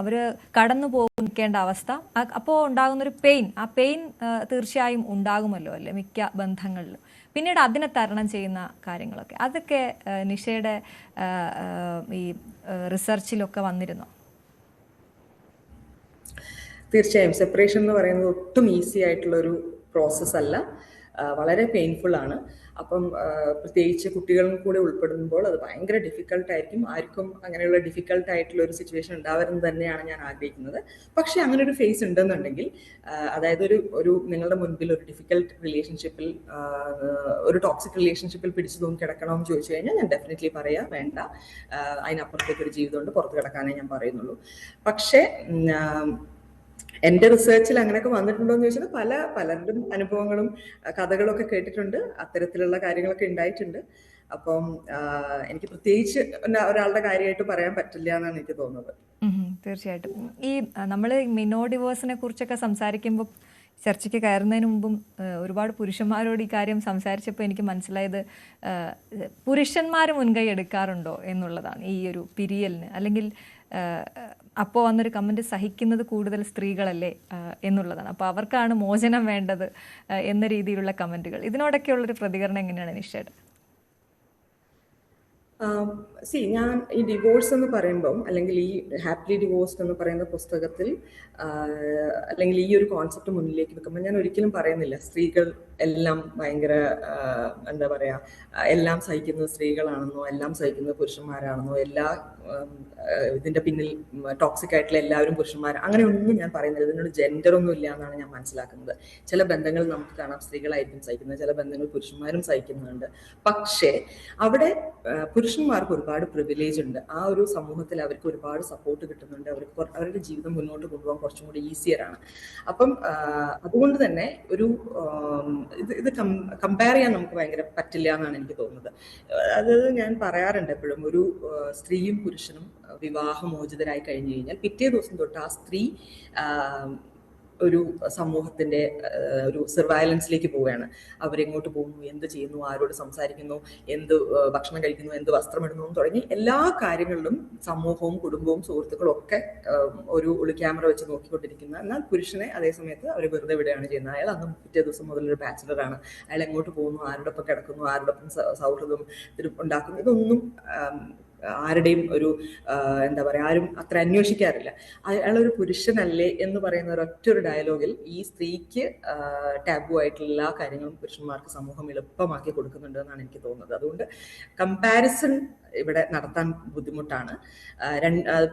അവർ കടന്നു പോകേണ്ട അവസ്ഥ, അപ്പോൾ ഉണ്ടാകുന്നൊരു പെയിൻ, ആ പെയിൻ തീർച്ചയായും ഉണ്ടാകുമല്ലോ അല്ലേ മിക്ക ബന്ധങ്ങളിലും. പിന്നീട് അതിനെ തരണം ചെയ്യുന്ന കാര്യങ്ങളൊക്കെ, അതൊക്കെ നിഷയുടെ ഈ റിസർച്ചിലൊക്കെ വന്നിരുന്നോ? തീർച്ചയായും സെപ്പറേഷൻ എന്ന് പറയുന്നത് ഒട്ടും ഈസി ആയിട്ടുള്ള ഒരു പ്രോസസ്സ് അല്ല, വളരെ പെയിൻഫുൾ ആണ്. അപ്പം പ്രത്യേകിച്ച് കുട്ടികളും കൂടെ ഉൾപ്പെടുമ്പോൾ അത് ഭയങ്കര ഡിഫിക്കൽട്ടായിരിക്കും. ആർക്കും അങ്ങനെയുള്ള ഡിഫിക്കൽട്ടായിട്ടുള്ള ഒരു സിറ്റുവേഷൻ ഉണ്ടാവരുന്നത് തന്നെയാണ് ഞാൻ ആഗ്രഹിക്കുന്നത്. പക്ഷെ അങ്ങനെ ഒരു ഫേസ് ഉണ്ടെന്നുണ്ടെങ്കിൽ, അതായത് ഒരു നിങ്ങളുടെ മുൻപിൽ ഒരു ഡിഫിക്കൽട്ട് റിലേഷൻഷിപ്പിൽ, ഒരു ടോക്സിക് റിലേഷൻഷിപ്പിൽ പിടിച്ചു തൂങ്ങി കിടക്കണമെന്ന് ചോദിച്ചു കഴിഞ്ഞാൽ ഞാൻ ഡെഫിനറ്റ്ലി പറയാം, വേണ്ട, അതിനപ്പുറത്തേക്ക് ഒരു ജീവിതമുണ്ട്, പുറത്ത് കിടക്കാനേ ഞാൻ പറയുന്നുള്ളൂ. പക്ഷേ എൻ്റെ റിസർച്ചിൽ അങ്ങനെയൊക്കെ വന്നിട്ടുണ്ടോ എന്ന് ചോദിച്ചാൽ പലരുടെയും അനുഭവങ്ങളും കഥകളൊക്കെ കേട്ടിട്ടുണ്ട്, അത്തരത്തിലുള്ള കാര്യങ്ങളൊക്കെ ഉണ്ടായിട്ടുണ്ട്. അപ്പം എനിക്ക് പ്രത്യേകിച്ച് ഒരാളുടെ കാര്യമായിട്ട് പറയാൻ പറ്റില്ല എന്നാണ് എനിക്ക് തോന്നുന്നത്. തീർച്ചയായിട്ടും. ഈ നമ്മൾ മിനോ ഡിവോഴ്സിനെ കുറിച്ചൊക്കെ സംസാരിക്കുമ്പോൾ, ചർച്ചയ്ക്ക് കയറുന്നതിന് മുമ്പും ഒരുപാട് പുരുഷന്മാരോട് ഈ കാര്യം സംസാരിച്ചപ്പോൾ എനിക്ക് മനസ്സിലായത്, പുരുഷന്മാർ മുൻകൈ എടുക്കാറുണ്ടോ എന്നുള്ളതാണ് ഈ ഒരു പിരിയലിന്. അല്ലെങ്കിൽ അപ്പോൾ വന്നൊരു കമൻറ്റ്, സഹിക്കുന്നത് കൂടുതൽ സ്ത്രീകളല്ലേ എന്നുള്ളതാണ്. അപ്പോൾ അവർക്കാണ് മോചനം വേണ്ടത് എന്ന രീതിയിലുള്ള കമൻറ്റുകൾ. ഇതിനോടൊക്കെയുള്ളൊരു പ്രതികരണം എങ്ങനെയാണ് നിഷയുടെ? ഞാൻ ഈ ഡിവോഴ്സ് എന്ന് പറയുമ്പം, അല്ലെങ്കിൽ ഈ ഹാപ്പിലി ഡിവോഴ്സ്ഡ് എന്ന് പറയുന്ന പുസ്തകത്തിൽ, അല്ലെങ്കിൽ ഈ ഒരു കോൺസെപ്റ്റ് മുന്നിലേക്ക് വെക്കുമ്പോൾ ഞാൻ ഒരിക്കലും പറയുന്നില്ല സ്ത്രീകൾ എല്ലാം ഭയങ്കര എന്താ പറയാ, എല്ലാം സഹിക്കുന്നത് സ്ത്രീകളാണെന്നോ, എല്ലാം സഹിക്കുന്നത് പുരുഷന്മാരാണെന്നോ, ഇതിന്റെ പിന്നിൽ ടോക്സിക് ആയിട്ടുള്ള എല്ലാവരും പുരുഷന്മാർ, അങ്ങനെ ഒന്നും ഞാൻ പറയുന്നില്ല. ഇതിനോട് ജെൻഡർ ഒന്നും ഇല്ല എന്നാണ് ഞാൻ മനസ്സിലാക്കുന്നത്. ചില ബന്ധങ്ങൾ നമുക്ക് കാണാം സ്ത്രീകളായിരിക്കും സഹിക്കുന്നത്, ചില ബന്ധങ്ങൾ പുരുഷന്മാരും സഹിക്കുന്നുണ്ട്. പക്ഷേ അവിടെ പുരുഷന്മാർക്ക് ഒരുപാട് പ്രിവിലേജ് ഉണ്ട്. ആ ഒരു സമൂഹത്തിൽ അവർക്ക് ഒരുപാട് സപ്പോർട്ട് കിട്ടുന്നുണ്ട്. അവരുടെ ജീവിതം മുന്നോട്ട് കൊണ്ടുപോകാൻ കുറച്ചും കൂടി ഈസിയറാണ്. അപ്പം അതുകൊണ്ട് തന്നെ ഇത് കമ്പയർ ചെയ്യാൻ നമുക്ക് ഭയങ്കര പറ്റില്ല എന്നാണ് എനിക്ക് തോന്നുന്നത്. അത് ഞാൻ പറയാറുണ്ട് എപ്പോഴും, ഒരു സ്ത്രീയും പുരുഷനും വിവാഹമോചിതരായി കഴിഞ്ഞു കഴിഞ്ഞാൽ പിറ്റേ ദിവസം തൊട്ട് ആ സ്ത്രീ ഒരു സമൂഹത്തിന്റെ ഒരു സർവൈലൻസിലേക്ക് പോവുകയാണ്. അവരെങ്ങോട്ട് പോകുന്നു, എന്ത് ചെയ്യുന്നു, ആരോട് സംസാരിക്കുന്നു, എന്ത് ഭക്ഷണം കഴിക്കുന്നു, എന്ത് വസ്ത്രമിടുന്നു തുടങ്ങി എല്ലാ കാര്യങ്ങളിലും സമൂഹവും കുടുംബവും സുഹൃത്തുക്കളും ഒക്കെ ഒരു ക്യാമറ വെച്ച് നോക്കിക്കൊണ്ടിരിക്കുന്ന. എന്നാൽ പുരുഷനെ അതേ സമയത്ത് അവർ വെറുതെ വിടുകയാണ് ചെയ്യുന്നത്. അയാൾ അന്ന് പിറ്റേ ദിവസം മുതലൊരു ബാച്ചിലറാണ്. അയാൾ എങ്ങോട്ട് പോകുന്നു, ആരോടൊപ്പം കിടക്കുന്നു, ആരോടൊപ്പം സൗഹൃദം ഉണ്ടാക്കുന്നു, ഇതൊന്നും ആരുടെയും ഒരു എന്താ പറയുക, ആരും അത്ര അന്വേഷിക്കാറില്ല. അയാളൊരു പുരുഷനല്ലേ എന്ന് പറയുന്ന ഒരൊറ്റൊരു ഡയലോഗിൽ ഈ സ്ത്രീക്ക് ടാബു ആയിട്ടുള്ള എല്ലാ കാര്യങ്ങളും പുരുഷന്മാർക്ക് സമൂഹം എളുപ്പമാക്കി കൊടുക്കുന്നുണ്ട് എന്നാണ് എനിക്ക് തോന്നുന്നത്. അതുകൊണ്ട് കമ്പാരിസൺ ഇവിടെ നടത്താൻ ബുദ്ധിമുട്ടാണ്.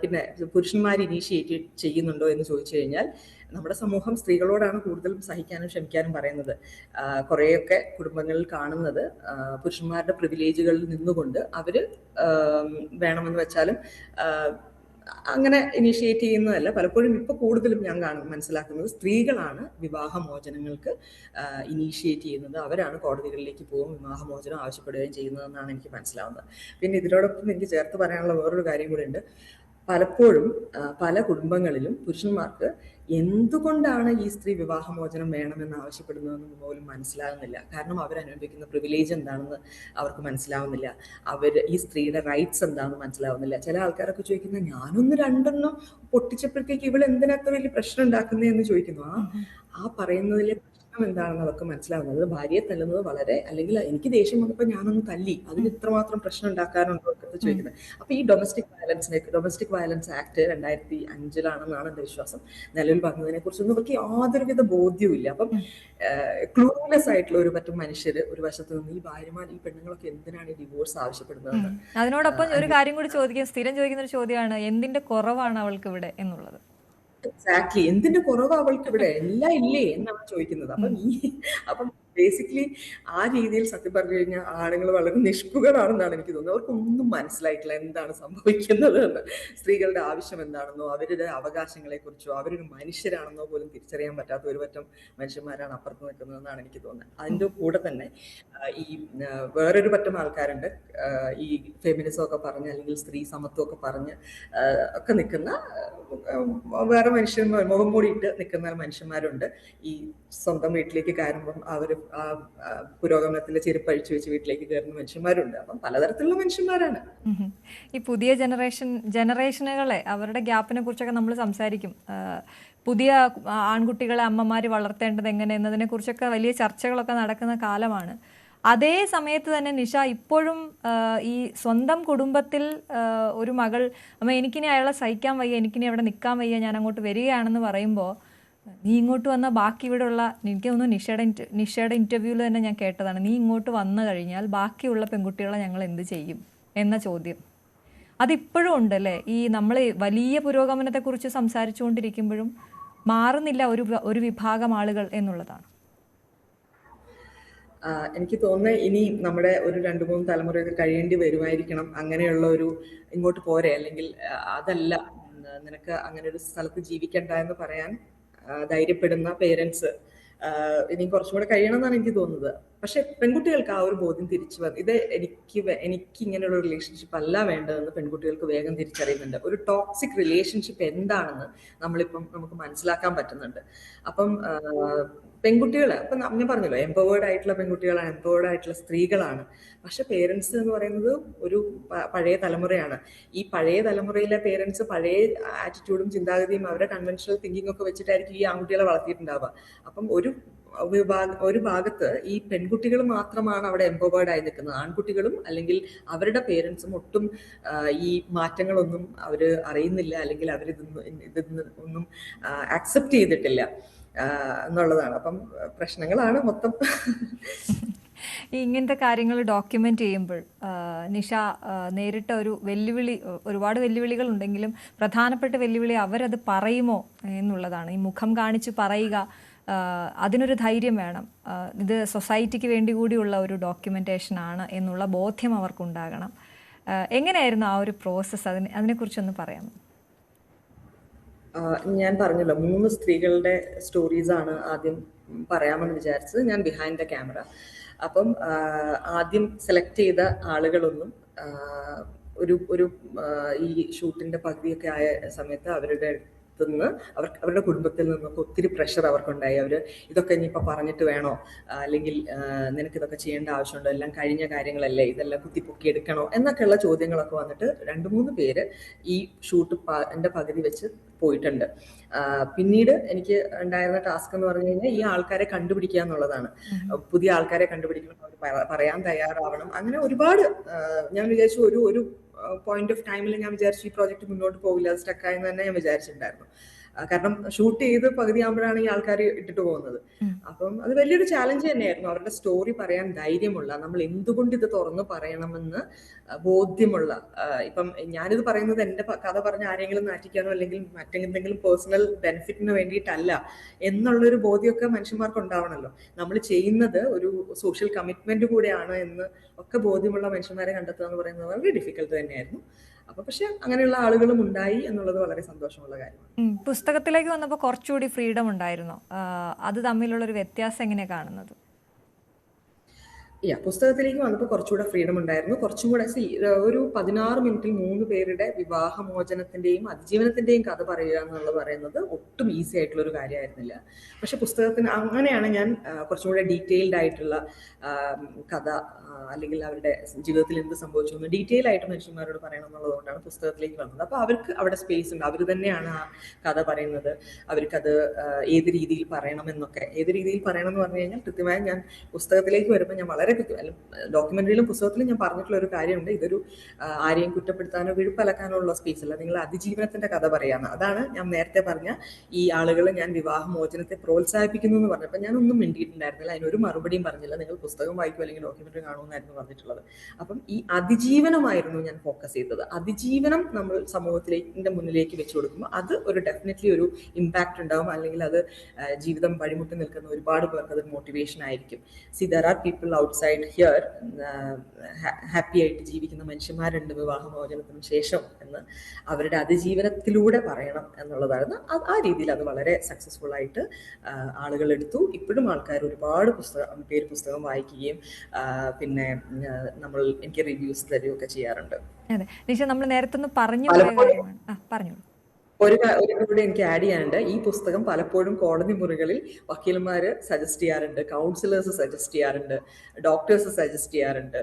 പിന്നെ പുരുഷന്മാർ ഇനീഷ്യേറ്റ് ചെയ്യുന്നുണ്ടോ എന്ന് ചോദിച്ചു കഴിഞ്ഞാൽ, നമ്മുടെ സമൂഹം സ്ത്രീകളോടാണ് കൂടുതലും സഹിക്കാനും ക്ഷമിക്കാനും പറയുന്നത്. കുറേയൊക്കെ കുടുംബങ്ങളിൽ കാണുന്നത് പുരുഷന്മാരുടെ പ്രിവിലേജുകളിൽ നിന്നുകൊണ്ട് അവര് വേണമെന്ന് വെച്ചാലും അങ്ങനെ ഇനീഷ്യേറ്റ് ചെയ്യുന്നതല്ല. പലപ്പോഴും ഇപ്പൊ കൂടുതലും ഞാൻ മനസ്സിലാക്കുന്നത് സ്ത്രീകളാണ് വിവാഹമോചനങ്ങൾക്ക് ഇനീഷ്യേറ്റ് ചെയ്യുന്നത്. അവരാണ് കോടതികളിലേക്ക് പോകും, വിവാഹമോചനം ആവശ്യപ്പെടുകയും ചെയ്യുന്നതെന്നാണ് എനിക്ക് മനസ്സിലാവുന്നത്. പിന്നെ ഇതിനോടൊപ്പം എനിക്ക് ചേർത്ത് പറയാനുള്ള വേറൊരു കാര്യം കൂടെ ഉണ്ട്. പലപ്പോഴും പല കുടുംബങ്ങളിലും പുരുഷന്മാർക്ക് എന്തുകൊണ്ടാണ് ഈ സ്ത്രീ വിവാഹമോചനം വേണമെന്ന് ആവശ്യപ്പെടുന്നതെന്ന് പോലും മനസ്സിലാകുന്നില്ല. കാരണം അവരനുഭവിക്കുന്ന പ്രിവിലേജ് എന്താണെന്ന് അവർക്ക് മനസ്സിലാവുന്നില്ല. ഈ സ്ത്രീയുടെ റൈറ്റ്സ് എന്താണെന്ന് മനസ്സിലാവുന്നില്ല. ചില ആൾക്കാരൊക്കെ ചോദിക്കുന്നത്, ഞാനൊന്ന് രണ്ടെണ്ണം പൊട്ടിച്ചപ്പോഴത്തേക്ക് ഇവൾ എന്തിനാ അത്ര വലിയ പ്രശ്നം ഉണ്ടാക്കുന്നതെന്ന് ചോദിക്കുന്നു. ആ പറയുന്നതിലെ പ്രശ്നം എന്താണെന്ന് അവർക്ക് മനസ്സിലാവുന്നത്, ഭാര്യയെ തല്ലുന്നത് വളരെ, അല്ലെങ്കിൽ എനിക്ക് ദേഷ്യം വന്നപ്പോൾ ഞാനൊന്ന് തല്ലി, അതിന് ഇത്രമാത്രം പ്രശ്നം ഉണ്ടാക്കാറുണ്ടോ എന്നൊക്കെ ചോദിക്കുന്നത്. അപ്പൊ ഈ ഡൊമസ്റ്റിക് വയലൻസ് ആക്ട് 2005 എന്റെ വിശ്വാസം നിലവിൽ വന്നതിനെ കുറിച്ചൊന്നും അവർക്ക് യാതൊരുവിധ ബോധ്യവും ഇല്ല. അപ്പം ക്ലൂലെസ് ആയിട്ടുള്ള ഒരു പറ്റും മനുഷ്യര് ഒരു വശത്ത് നിന്ന് ഈ ഭാര്യമാർ, ഈ പെണ്ണുങ്ങളൊക്കെ എന്തിനാണ് ഈ ഡിവോഴ്സ് ആവശ്യപ്പെടുന്നത്. അതിനോടൊപ്പം ഒരു കാര്യം കൂടി സ്ഥിരം ചോദിക്കുന്ന ഒരു ചോദ്യമാണ്, എന്തിന്റെ കുറവാണ് അവൾക്ക് ഇവിടെ എന്നുള്ളത്. എക്സാക്ട്ലി, എന്തിന്റെ കുറവ് അവൾക്ക് ഇവിടെ, എല്ലാം ഇല്ലേ എന്നാണ് ചോദിക്കുന്നത്. അപ്പം ബേസിക്കലി ആ രീതിയിൽ സത്യം പറഞ്ഞു കഴിഞ്ഞാൽ ആണുങ്ങൾ വളരെ നിഷ്കുകളാണെന്നാണ് എനിക്ക് തോന്നുന്നത്. അവർക്കൊന്നും മനസ്സിലായിട്ടില്ല എന്താണ് സംഭവിക്കുന്നത് എന്ന്, സ്ത്രീകളുടെ ആവശ്യം എന്താണെന്നോ അവരുടെ അവകാശങ്ങളെ കുറിച്ചോ അവരൊരു മനുഷ്യരാണെന്നോ പോലും തിരിച്ചറിയാൻ പറ്റാത്ത ഒരു പറ്റം മനുഷ്യന്മാരാണ് അപ്പുറത്ത് നിൽക്കുന്നതെന്നാണ് എനിക്ക് തോന്നുന്നത്. അതിൻ്റെ കൂടെ തന്നെ ഈ വേറൊരു പറ്റം ആൾക്കാരുണ്ട്, ഈ ഫെമിനിസം ഒക്കെ പറഞ്ഞ് അല്ലെങ്കിൽ സ്ത്രീ സമത്വം ഒക്കെ പറഞ്ഞ് ഒക്കെ നിൽക്കുന്ന വേറെ മനുഷ്യന്മാർ, മുഖം മൂടിയിട്ട് നിൽക്കുന്ന മനുഷ്യന്മാരുണ്ട്. ഈ സ്വന്തം വീട്ടിലേക്ക് കയറുമ്പം അവർ ആ പുരോഗമനത്തിന്റെ ചെരുപ്പ് അഴിച്ചു വെച്ച് വീട്ടിലേക്ക് കയറുന്ന മനുഷ്യന്മാരുണ്ട്. അപ്പം പലതരത്തിലുള്ള മനുഷ്യന്മാരാണ്. ഈ പുതിയ ജനറേഷനുകളെ, അവരുടെ ഗ്യാപ്പിനെ കുറിച്ചൊക്കെ നമ്മൾ സംസാരിക്കും. പുതിയ ആൺകുട്ടികളെ അമ്മമാർ വളർത്തേണ്ടത് എങ്ങനെ എന്നതിനെ കുറിച്ചൊക്കെ വലിയ ചർച്ചകളൊക്കെ നടക്കുന്ന കാലമാണ്. അതേ സമയത്ത് തന്നെ നിഷ ഇപ്പോഴും ഈ സ്വന്തം കുടുംബത്തിൽ ഒരു മകൾ, അമ്മ എനിക്കിനി അയാളെ സഹിക്കാൻ വയ്യ, എനിക്കിനി അവിടെ നിൽക്കാൻ വയ്യ, ഞാൻ അങ്ങോട്ട് വരികയാണെന്ന് പറയുമ്പോൾ, നീ ഇങ്ങോട്ട് വന്ന ബാക്കി ഇവിടെ ഉള്ള, എനിക്ക് തോന്നുന്നു നിഷയുടെ ഇൻ്റർവ്യൂവിൽ തന്നെ ഞാൻ കേട്ടതാണ്, നീ ഇങ്ങോട്ട് വന്നു കഴിഞ്ഞാൽ ബാക്കിയുള്ള പെൺകുട്ടികളെ ഞങ്ങൾ എന്ത് ചെയ്യും എന്ന ചോദ്യം. അതിപ്പോഴും ഉണ്ടല്ലേ, ഈ നമ്മൾ വലിയ പുരോഗമനത്തെക്കുറിച്ച് സംസാരിച്ചുകൊണ്ടിരിക്കുമ്പോഴും മാറുന്നില്ല ഒരു വിഭാഗം ആളുകൾ എന്നുള്ളതാണ്. എനിക്ക് തോന്നുന്നത് ഇനി നമ്മുടെ ഒരു 2-3 തലമുറയൊക്കെ കഴിയേണ്ടി വരുമായിരിക്കണം അങ്ങനെയുള്ള ഒരു, ഇങ്ങോട്ട് പോരെ, അല്ലെങ്കിൽ അതല്ല നിനക്ക് അങ്ങനെ ഒരു സ്ഥലത്ത് ജീവിക്കണ്ട എന്ന് പറയാൻ ധൈര്യപ്പെടുന്ന പേരൻസ് ഇനി കുറച്ചും കൂടെ കഴിയണം എന്നാണ് എനിക്ക് തോന്നുന്നത്. പക്ഷെ പെൺകുട്ടികൾക്ക് ആ ഒരു ബോധ്യം തിരിച്ചു വന്നു. ഇത് എനിക്ക് ഇങ്ങനെയുള്ള റിലേഷൻഷിപ്പ് അല്ല വേണ്ടതെന്ന് പെൺകുട്ടികൾക്ക് വേഗം തിരിച്ചറിയുന്നുണ്ട്. ഒരു ടോക്സിക് റിലേഷൻഷിപ്പ് എന്താണെന്ന് നമുക്ക് മനസ്സിലാക്കാൻ പറ്റുന്നുണ്ട്. അപ്പം പെൺകുട്ടികൾ, അപ്പം ഞാൻ പറഞ്ഞല്ലോ, എംപവേർഡ് ആയിട്ടുള്ള പെൺകുട്ടികളാണ്, എംപവേർഡ് ആയിട്ടുള്ള സ്ത്രീകളാണ്. പക്ഷെ പേരൻസ് എന്ന് പറയുന്നത് ഒരു പഴയ തലമുറയാണ്. ഈ പഴയ തലമുറയിലെ പേരൻസ് പഴയ ആറ്റിറ്റ്യൂഡും ചിന്താഗതിയും അവരുടെ കൺവെൻഷണൽ തിങ്കിങ് ഒക്കെ വെച്ചിട്ടായിരിക്കും ഈ ആൺകുട്ടികളെ വളർത്തിയിട്ടുണ്ടാവുക. അപ്പം ഒരു ഭാഗത്ത് ഈ പെൺകുട്ടികൾ മാത്രമാണ് അവിടെ എംപവേർഡ് ആയി നിൽക്കുന്നത്. ആൺകുട്ടികളും അല്ലെങ്കിൽ അവരുടെ പേരൻസും ഒട്ടും ഈ മാറ്റങ്ങളൊന്നും അവർ അറിയുന്നില്ല, അല്ലെങ്കിൽ ഇതൊന്നും ആക്സെപ്റ്റ് ചെയ്തിട്ടില്ല എന്നുള്ളതാണ്. അപ്പം പ്രശ്നങ്ങളാണ് മൊത്തം. ഇങ്ങനത്തെ കാര്യങ്ങൾ ഡോക്യുമെന്റ് ചെയ്യുമ്പോൾ നിഷ നേരിട്ട ഒരു വെല്ലുവിളി, ഒരുപാട് വെല്ലുവിളികൾ ഉണ്ടെങ്കിലും പ്രധാനപ്പെട്ട വെല്ലുവിളി അവരത് പറയുമോ എന്നുള്ളതാണ്. ഈ മുഖം കാണിച്ച് പറയുക, അതിനൊരു ധൈര്യം വേണം. ഇത് സൊസൈറ്റിക്ക് വേണ്ടി കൂടിയുള്ള ഒരു ഡോക്യുമെന്റേഷൻ ആണ് എന്നുള്ള ബോധ്യം അവർക്കുണ്ടാകണം. എങ്ങനെയായിരുന്നു ആ ഒരു പ്രോസസ്സ്? അതിനെക്കുറിച്ചൊന്ന് പറയാമോ? ഞാൻ പറഞ്ഞല്ലോ, 3 സ്ത്രീകളുടെ സ്റ്റോറീസ് ആണ് ആദ്യം പറയാമെന്ന് വിചാരിച്ചത് ഞാൻ ബിഹൈൻഡ് ദ ക്യാമറ. അപ്പം ആദ്യം സെലക്ട് ചെയ്ത ആളുകളൊന്നും ഒരു ഈ ഷൂട്ടിന്റെ പകുതിയൊക്കെ ആയ സമയത്ത് അവരുടെ കുടുംബത്തിൽ നിന്നൊക്കെ ഒത്തിരി പ്രഷർ അവർക്കുണ്ടായി. ഇതൊക്കെ ഇനിയിപ്പോൾ പറഞ്ഞിട്ട് വേണോ, അല്ലെങ്കിൽ നിനക്ക് ഇതൊക്കെ ചെയ്യേണ്ട ആവശ്യമുണ്ടോ, എല്ലാം കഴിഞ്ഞ കാര്യങ്ങളല്ലേ, ഇതെല്ലാം കുത്തിപ്പൊക്കി എടുക്കണോ എന്നൊക്കെയുള്ള ചോദ്യങ്ങളൊക്കെ വന്നിട്ട് 2-3 പേര് ഈ ഷൂട്ടിന്റെ പകുതി വെച്ച് പോയിട്ടുണ്ട്. പിന്നീട് എനിക്ക് ഉണ്ടായിരുന്ന ടാസ്ക് എന്ന് പറഞ്ഞു കഴിഞ്ഞാൽ ഈ ആൾക്കാരെ കണ്ടുപിടിക്കുക എന്നുള്ളതാണ്. പുതിയ ആൾക്കാരെ കണ്ടുപിടിക്കണം, അവർ പറയാൻ തയ്യാറാവണം. അങ്ങനെ ഒരുപാട് ഞാൻ വിചാരിച്ചു ഒരു പോയിന്റ് ഓഫ് ടൈമിൽ ഞാൻ വിചാരിച്ചു ഈ പ്രോജക്റ്റ് മുന്നോട്ട് പോകില്ല, അത് സ്റ്റക്കായെന്ന് തന്നെ ഞാൻ വിചാരിച്ചിട്ടുണ്ടായിരുന്നു. കാരണം ഷൂട്ട് ചെയ്ത് പകുതിയാകുമ്പോഴാണ് ഈ ആൾക്കാർ ഇട്ടിട്ട് പോകുന്നത്. അപ്പം അത് വലിയൊരു ചാലഞ്ച് തന്നെയായിരുന്നു. അവരുടെ സ്റ്റോറി പറയാൻ ധൈര്യമുള്ള, നമ്മൾ എന്തുകൊണ്ട് ഇത് തുറന്നു പറയണമെന്ന് ബോധ്യമുള്ള, ഇപ്പം ഞാനിത് പറയുന്നത് എൻ്റെ കഥ പറഞ്ഞ് ആരെങ്കിലും നാറ്റിക്കാനോ അല്ലെങ്കിൽ മറ്റെന്തെങ്കിലും പേഴ്സണൽ ബെനിഫിറ്റിന് വേണ്ടിയിട്ടല്ല എന്നുള്ളൊരു ബോധ്യമൊക്കെ മനുഷ്യന്മാർക്ക് ഉണ്ടാവണമല്ലോ. നമ്മൾ ചെയ്യുന്നത് ഒരു സോഷ്യൽ കമ്മിറ്റ്മെന്റ് കൂടെയാണ് എന്ന് ഒക്കെ ബോധ്യമുള്ള മനുഷ്യന്മാരെ കണ്ടെത്തുക എന്ന് പറയുന്നത് വളരെ ഡിഫിക്കൽട്ട് തന്നെയായിരുന്നു. അപ്പൊ പക്ഷെ അങ്ങനെയുള്ള ആളുകളും ഉണ്ടായി എന്നുള്ളത് വളരെ സന്തോഷമുള്ള കാര്യമാണ്. പുസ്തകത്തിലേക്ക് വന്നപ്പോൾ കുറച്ചുകൂടി ഫ്രീഡം ഉണ്ടായിരുന്നോ? അത് തമ്മിലുള്ള ഒരു വ്യത്യാസം എങ്ങനെ കാണുന്നത്? പുസ്തകത്തിലേക്ക് വന്നപ്പോൾ കുറച്ചുകൂടെ ഫ്രീഡം ഉണ്ടായിരുന്നു. കുറച്ചും കൂടെ ഒരു 16 മിനിറ്റിൽ 3 പേരുടെ വിവാഹമോചനത്തിന്റെയും അതിജീവനത്തിന്റെയും കഥ പറയുക എന്നുള്ളത് പറയുന്നത് ഒട്ടും ഈസി ആയിട്ടുള്ള ഒരു കാര്യമായിരുന്നില്ല. പക്ഷെ പുസ്തകത്തിന് അങ്ങനെയാണ് ഞാൻ കുറച്ചും കൂടെ ഡീറ്റെയിൽഡ് ആയിട്ടുള്ള കഥ അല്ലെങ്കിൽ അവരുടെ ജീവിതത്തിൽ എന്ത് സംഭവിച്ചു എന്ന് ഡീറ്റെയിൽ ആയിട്ട് മനുഷ്യന്മാരോട് പറയണം എന്നുള്ളതുകൊണ്ടാണ് പുസ്തകത്തിലേക്ക് വന്നത്. അപ്പോൾ അവർക്ക് അവിടെ സ്പേസ് ഉണ്ട്. അവർ തന്നെയാണ് ആ കഥ പറയുന്നത്. അവർക്കത് ഏത് രീതിയിൽ പറയണമെന്നൊക്കെ, ഏത് രീതിയിൽ പറയണം എന്ന് പറഞ്ഞു കഴിഞ്ഞാൽ കൃത്യമായി ഞാൻ പുസ്തകത്തിലേക്ക് വരുമ്പോൾ ഞാൻ വളരെ ഡോക്യുമെന്ററിയിലും പുസ്തകത്തിലും ഞാൻ പറഞ്ഞിട്ടുള്ള ഒരു കാര്യമുണ്ട്. ഇതൊരു ആരെയും കുറ്റപ്പെടുത്താനോ വിഴുപ്പലക്കാനോ ഉള്ള സ്പേസ് അല്ല, നിങ്ങൾ അതിജീവനത്തിന്റെ കഥ പറയാന്ന്. അതാണ് ഞാൻ നേരത്തെ പറഞ്ഞ ഈ ആളുകൾ ഞാൻ വിവാഹമോചനത്തെ പ്രോത്സാഹിപ്പിക്കുന്നു എന്ന് പറഞ്ഞപ്പോൾ ഞാൻ ഒന്നും മിണ്ടിയിട്ടുണ്ടായിരുന്നില്ല, അതിനൊരു മറുപടിയും പറഞ്ഞില്ല. നിങ്ങൾ പുസ്തകം വായിക്കും അല്ലെങ്കിൽ ഡോക്യുമെന്ററി കാണുമെന്നായിരുന്നു പറഞ്ഞിട്ടുള്ളത്. അപ്പം ഈ അതിജീവനമായിരുന്നു ഞാൻ ഫോക്കസ് ചെയ്തത്. അതിജീവനം നമ്മൾ സമൂഹത്തിലേക്ക് മുന്നിലേക്ക് വെച്ചു കൊടുക്കുമ്പോൾ അത് ഒരു ഡെഫിനറ്റ്ലി ഒരു ഇമ്പാക്ട് ഉണ്ടാവും, അല്ലെങ്കിൽ അത് ജീവിതം വഴിമുട്ടി നിൽക്കുന്ന ഒരുപാട് പേർക്ക് അത് മോട്ടിവേഷൻ ആയിരിക്കും. C there are people outside here happy ആയിട്ട് ജീവിക്കുന്ന മനുഷ്യന്മാരുണ്ട് വിവാഹമോചനത്തിന് ശേഷം എന്ന് അവരുടെ അതിജീവനത്തിലൂടെ പറയണം എന്നുള്ളതായിരുന്നു. ആ രീതിയിൽ അത് വളരെ സക്സസ്ഫുൾ ആയിട്ട് ആളുകൾ എടുത്തു. ഇപ്പോഴും ആൾക്കാർ ഒരുപാട് പുസ്തകം വായിക്കുകയും പിന്നെ എനിക്ക് റിവ്യൂസ് തരികയൊക്കെ ചെയ്യാറുണ്ട്. അതെ നിഷ, നമ്മൾ നേരത്തെ ഒന്ന് പറഞ്ഞു പറഞ്ഞോളൂ. ഒരു കൂടെ എനിക്ക് ആഡ് ചെയ്യാനുണ്ട്. ഈ പുസ്തകം പലപ്പോഴും കോടതി മുറികളിൽ വക്കീലന്മാര് സജസ്റ്റ് ചെയ്യാറുണ്ട്, കൗൺസിലേഴ്സ് സജസ്റ്റ് ചെയ്യാറുണ്ട്, ഡോക്ടേഴ്സ് സജസ്റ്റ് ചെയ്യാറുണ്ട്.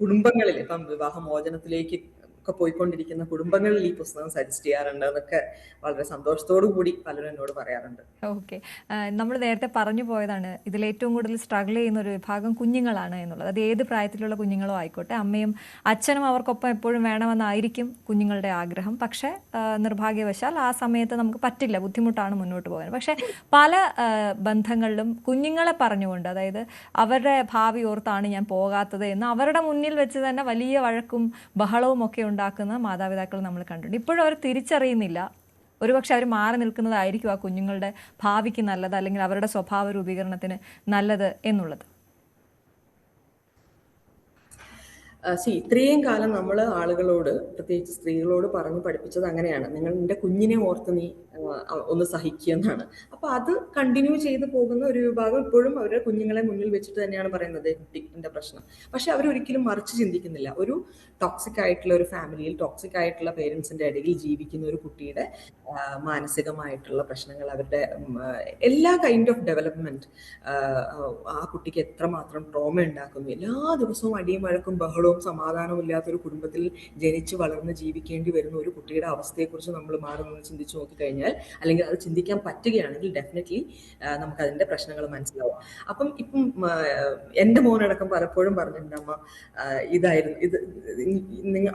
കുടുംബങ്ങളിൽ ഇപ്പം വിവാഹമോചനത്തിലേക്ക് ഒക്കെ പോയിക്കൊണ്ടിരിക്കുന്ന കുടുംബങ്ങളിൽ ഈ പുസ്തകം സജസ്റ്റ് ചെയ്യാറുണ്ട്. അതൊക്കെ വളരെ സന്തോഷത്തോടു കൂടി പലരും എന്നോട് പറയാറുണ്ട്. ഓക്കെ, നമ്മൾ നേരത്തെ പറഞ്ഞു പോയതാണ് ഇതിൽ ഏറ്റവും കൂടുതൽ സ്ട്രഗിൾ ചെയ്യുന്ന ഒരു വിഭാഗം കുഞ്ഞുങ്ങളാണ് എന്നുള്ളത്. അത് ഏത് പ്രായത്തിലുള്ള കുഞ്ഞുങ്ങളോ ആയിക്കോട്ടെ, അമ്മയും അച്ഛനും അവർക്കൊപ്പം എപ്പോഴും വേണമെന്നായിരിക്കും കുഞ്ഞുങ്ങളുടെ ആഗ്രഹം. പക്ഷേ നിർഭാഗ്യവശാൽ ആ സമയത്ത് നമുക്ക് പറ്റില്ല, ബുദ്ധിമുട്ടാണ് മുന്നോട്ട് പോകാൻ. പക്ഷേ പല ബന്ധങ്ങളിലും കുഞ്ഞുങ്ങളെ പറഞ്ഞുകൊണ്ട്, അതായത് അവരുടെ ഭാവി ഓർത്താണ് ഞാൻ പോകാത്തത് എന്ന് അവരുടെ മുന്നിൽ വെച്ച് തന്നെ വലിയ വഴക്കും ബഹളവും ഒക്കെ ഉണ്ടാക്കുന്ന മാതാപിതാക്കൾ നമ്മൾ കണ്ടിട്ടുണ്ട്. ഇപ്പോഴും അവർ തിരിച്ചറിയുന്നില്ല, ഒരുപക്ഷെ അവർ മാറി നിൽക്കുന്നതായിരിക്കും ആ കുഞ്ഞുങ്ങളുടെ ഭാവിക്ക് നല്ലത്, അല്ലെങ്കിൽ അവരുടെ സ്വഭാവ രൂപീകരണത്തിന് നല്ലത് എന്നുള്ളത്. ഇത്രയും കാലം നമ്മൾ ആളുകളോട്, പ്രത്യേകിച്ച് സ്ത്രീകളോട് പറഞ്ഞു പഠിപ്പിച്ചത് അങ്ങനെയാണ്, നിങ്ങൾ നിന്റെ കുഞ്ഞിനെ ഓർത്ത് നീ ഒന്ന് സഹിക്കുക എന്നാണ്. അപ്പൊ അത് കണ്ടിന്യൂ ചെയ്ത് പോകുന്ന ഒരു വിഭാഗം ഇപ്പോഴും അവരുടെ കുഞ്ഞുങ്ങളെ മുന്നിൽ വെച്ചിട്ട് തന്നെയാണ് പറയുന്നത് കുട്ടിന്റെ പ്രശ്നം. പക്ഷെ അവരൊരിക്കലും മറിച്ച് ചിന്തിക്കുന്നില്ല. ഒരു ടോക്സിക് ആയിട്ടുള്ള ഒരു ഫാമിലിയിൽ ടോക്സിക് ആയിട്ടുള്ള പേരൻസിന്റെ ഇടയിൽ ജീവിക്കുന്ന ഒരു കുട്ടിയുടെ മാനസികമായിട്ടുള്ള പ്രശ്നങ്ങൾ, അവരുടെ എല്ലാ കൈൻഡ് ഓഫ് ഡെവലപ്മെന്റ് ആ കുട്ടിക്ക് എത്രമാത്രം ട്രോമ ഉണ്ടാക്കുന്നു. എല്ലാ ദിവസവും അടിയും വഴക്കും ബഹളവും സമാധാനവും ഇല്ലാത്തൊരു കുടുംബത്തിൽ ജനിച്ച് വളർന്ന് ജീവിക്കേണ്ടി വരുന്ന ഒരു കുട്ടിയുടെ അവസ്ഥയെക്കുറിച്ച് നമ്മൾ മാറി നിന്ന് ചിന്തിച്ചു നോക്കിക്കഴിഞ്ഞാൽ, അല്ലെങ്കിൽ അത് ചിന്തിക്കാൻ പറ്റുകയാണെങ്കിൽ ഡെഫിനറ്റ്ലി നമുക്ക് അതിന്റെ പ്രശ്നങ്ങൾ മനസ്സിലാവും. അപ്പം ഇപ്പം എൻ്റെ മോനടക്കം പലപ്പോഴും പറഞ്ഞിട്ടുണ്ട്, അമ്മ ഇതായിരുന്നു ഇത്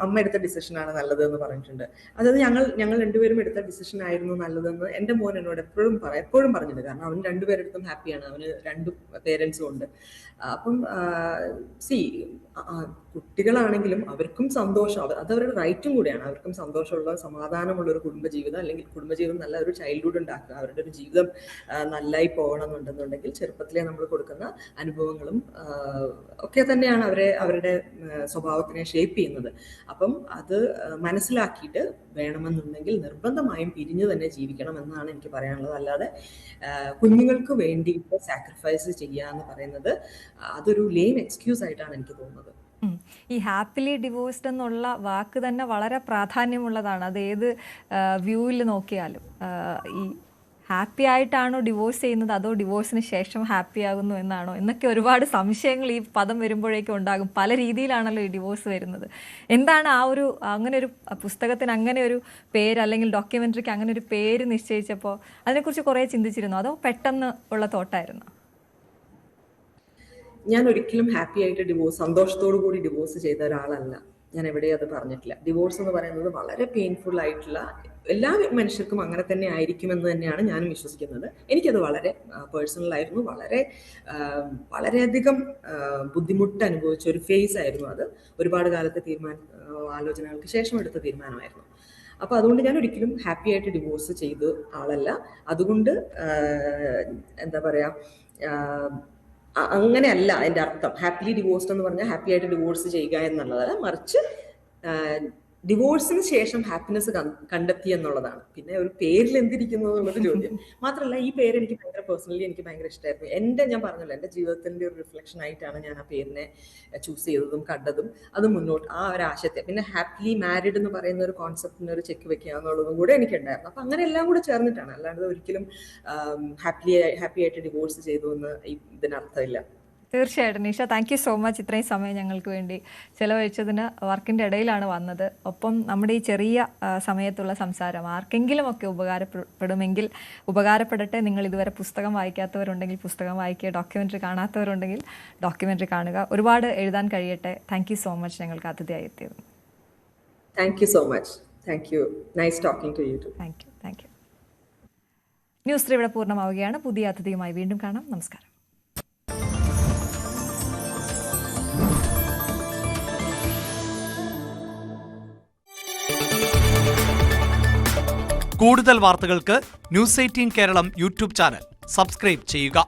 അമ്മ എടുത്ത ഡിസിഷനാണ് നല്ലത് എന്ന് പറഞ്ഞിട്ടുണ്ട്. അതായത് ഞങ്ങൾ രണ്ടുപേരും എടുത്ത ഡിസിഷൻ ആയിരുന്നു നല്ലതെന്ന് എൻ്റെ മോൻ എന്നോട് എപ്പോഴും പറഞ്ഞിട്ടുണ്ട്. കാരണം അവൻ രണ്ടുപേരെടുത്തും ഹാപ്പിയാണ്, അവന് 2 പേരൻസും ഉണ്ട്. അപ്പം കുട്ടികളാണെങ്കിലും അവർക്കും സന്തോഷം, അത് അവരുടെ റൈറ്റും കൂടിയാണ്. അവർക്കും സന്തോഷമുള്ള സമാധാനമുള്ള ഒരു കുടുംബജീവിതം, അല്ലെങ്കിൽ കുടുംബജീവിതം നല്ല ഒരു ചൈൽഡ്ഹുഡ് ഉണ്ടാക്കുക, അവരുടെ ഒരു ജീവിതം നന്നായി പോകണമെന്നുണ്ടെന്നുണ്ടെങ്കിൽ ചെറുപ്പത്തിലെ നമ്മൾ കൊടുക്കുന്ന അനുഭവങ്ങളും ഒക്കെ തന്നെയാണ് അവരുടെ സ്വഭാവത്തിനെ ഷേപ്പ് ചെയ്യുന്നത്. അപ്പം അത് മനസ്സിലാക്കിയിട്ട് വേണമെന്നുണ്ടെങ്കിൽ നിർബന്ധമായും പിരിഞ്ഞു തന്നെ ജീവിക്കണം എന്നാണ് എനിക്ക് പറയാനുള്ളത്. അല്ലാതെ കുഞ്ഞുങ്ങൾക്ക് വേണ്ടിയിട്ട് സാക്രിഫൈസ് ചെയ്യുക എന്ന് പറയുന്നത് അതൊരു ലെയിം എക്സ്ക്യൂസ് ആയിട്ടാണ് എനിക്ക് തോന്നുന്നത്. ഈ ഹാപ്പിലി ഡിവോഴ്സ്ഡ് എന്നുള്ള വാക്ക് തന്നെ വളരെ പ്രാധാന്യമുള്ളതാണ്. അത് ഏത് വ്യൂവിൽ നോക്കിയാലും ഈ ഹാപ്പി ആയിട്ടാണോ ഡിവോഴ്സ് ചെയ്യുന്നത്, അതോ ഡിവോഴ്സിന് ശേഷം ഹാപ്പി ആകുന്നു എന്നാണോ എന്നൊക്കെ ഒരുപാട് സംശയങ്ങൾ ഈ പദം വരുമ്പോഴേക്കും ഉണ്ടാകും. പല രീതിയിലാണല്ലോ ഈ ഡിവോഴ്സ് വരുന്നത്. എന്താണ് അങ്ങനെ ഒരു പുസ്തകത്തിന് അങ്ങനെ ഒരു പേര്, അല്ലെങ്കിൽ ഡോക്യുമെൻ്ററിക്ക് അങ്ങനെ ഒരു പേര് നിശ്ചയിച്ചപ്പോൾ അതിനെക്കുറിച്ച് കുറേ ചിന്തിച്ചിരുന്നു, അതോ പെട്ടെന്ന് ഉള്ള തോട്ടായിരുന്നു? ഞാൻ ഒരിക്കലും ഹാപ്പി ആയിട്ട് സന്തോഷത്തോടു കൂടി ഡിവോഴ്സ് ചെയ്ത ഒരാളല്ല. ഞാൻ എവിടെയും അത് പറഞ്ഞിട്ടില്ല. ഡിവോഴ്സ് എന്ന് പറയുന്നത് വളരെ പെയിൻഫുൾ ആയിട്ടുള്ള, എല്ലാ മനുഷ്യർക്കും അങ്ങനെ തന്നെ ആയിരിക്കുമെന്ന് തന്നെയാണ് ഞാനും വിശ്വസിക്കുന്നത്. എനിക്കത് വളരെ പേഴ്സണലായിരുന്നു, വളരെയധികം ബുദ്ധിമുട്ട് അനുഭവിച്ച ഒരു ഫേസ് ആയിരുന്നു അത്. ഒരുപാട് കാലത്തെ ആലോചനകൾക്ക് ശേഷം എടുത്ത തീരുമാനമായിരുന്നു. അപ്പൊ അതുകൊണ്ട് ഞാൻ ഒരിക്കലും ഹാപ്പി ആയിട്ട് ഡിവോഴ്സ് ചെയ്ത ആളല്ല. അതുകൊണ്ട് എന്താ പറയാ, അങ്ങനെയല്ല എൻ്റെ അർത്ഥം. ഹാപ്പിലി ഡിവോഴ്സ്ഡ് എന്ന് പറഞ്ഞാൽ ഹാപ്പി ആയിട്ട് ഡിവോഴ്സ് ചെയ്യുക എന്നുള്ളതല്ല, മറിച്ച് ഡിവോഴ്സിന് ശേഷം ഹാപ്പിനെസ് കണ്ടെത്തി എന്നുള്ളതാണ്. പിന്നെ ഒരു പേരിൽ എന്തിരിക്കുന്നു എന്നുള്ളത് ചോദ്യം. മാത്രമല്ല ഈ പേര് എനിക്ക് പേഴ്സണലി എനിക്ക് ഭയങ്കര ഇഷ്ടമായിരുന്നു. ഞാൻ പറഞ്ഞല്ലോ, എൻ്റെ ജീവിതത്തിന്റെ ഒരു റിഫ്ലക്ഷൻ ആയിട്ടാണ് ഞാൻ ആ പേരിനെ ചൂസ് ചെയ്തതും കണ്ടതും. അത് മുന്നോട്ട് ആ ഒരു ആശയത്തെ, പിന്നെ ഹാപ്പിലി മാരിഡ് എന്ന് പറയുന്ന ഒരു കോൺസെപ്റ്റിന് ഒരു ചെക്ക് വെക്കുക എന്നുള്ളതും കൂടെ എനിക്കുണ്ടായിരുന്നു. അപ്പൊ അങ്ങനെ എല്ലാം കൂടെ ചേർന്നിട്ടാണ്, അല്ലാണ്ട് ഒരിക്കലും ഹാപ്പി ആയിട്ട് ഡിവോഴ്സ് ചെയ്തു എന്ന് ഇതിനർത്ഥമില്ല. തീർച്ചയായിട്ടും Nisha, thank you so much ഇത്രയും സമയം ഞങ്ങൾക്ക് വേണ്ടി ചിലവഴിച്ചതിന്. വർക്കിൻ്റെ ഇടയിലാണ് വന്നത്. ഒപ്പം നമ്മുടെ ഈ ചെറിയ സമയത്തുള്ള സംസാരം ആർക്കെങ്കിലും ഒക്കെ ഉപകാരപ്പെടുമെങ്കിൽ ഉപകാരപ്പെടട്ടെ. നിങ്ങൾ ഇതുവരെ പുസ്തകം വായിക്കാത്തവരുണ്ടെങ്കിൽ പുസ്തകം വായിക്കുക, ഡോക്യുമെൻ്ററി കാണാത്തവരുണ്ടെങ്കിൽ ഡോക്യുമെൻ്ററി കാണുക. ഒരുപാട് എഴുതാൻ കഴിയട്ടെ. താങ്ക് യു സോ മച്ച് ഞങ്ങൾക്ക് അതിഥിയായി എത്തിയത്. Thank you so much. Thank you. Nice talking to you too. Thank you. News 3 ഇവിടെ പൂർണ്ണമാവുകയാണ്. പുതിയ അതിഥിയുമായി വീണ്ടും കാണാം. നമസ്കാരം. കൂടുതൽ വാർത്തകൾക്ക് news 18 Keralam YouTube channel subscribe ചെയ്യുക.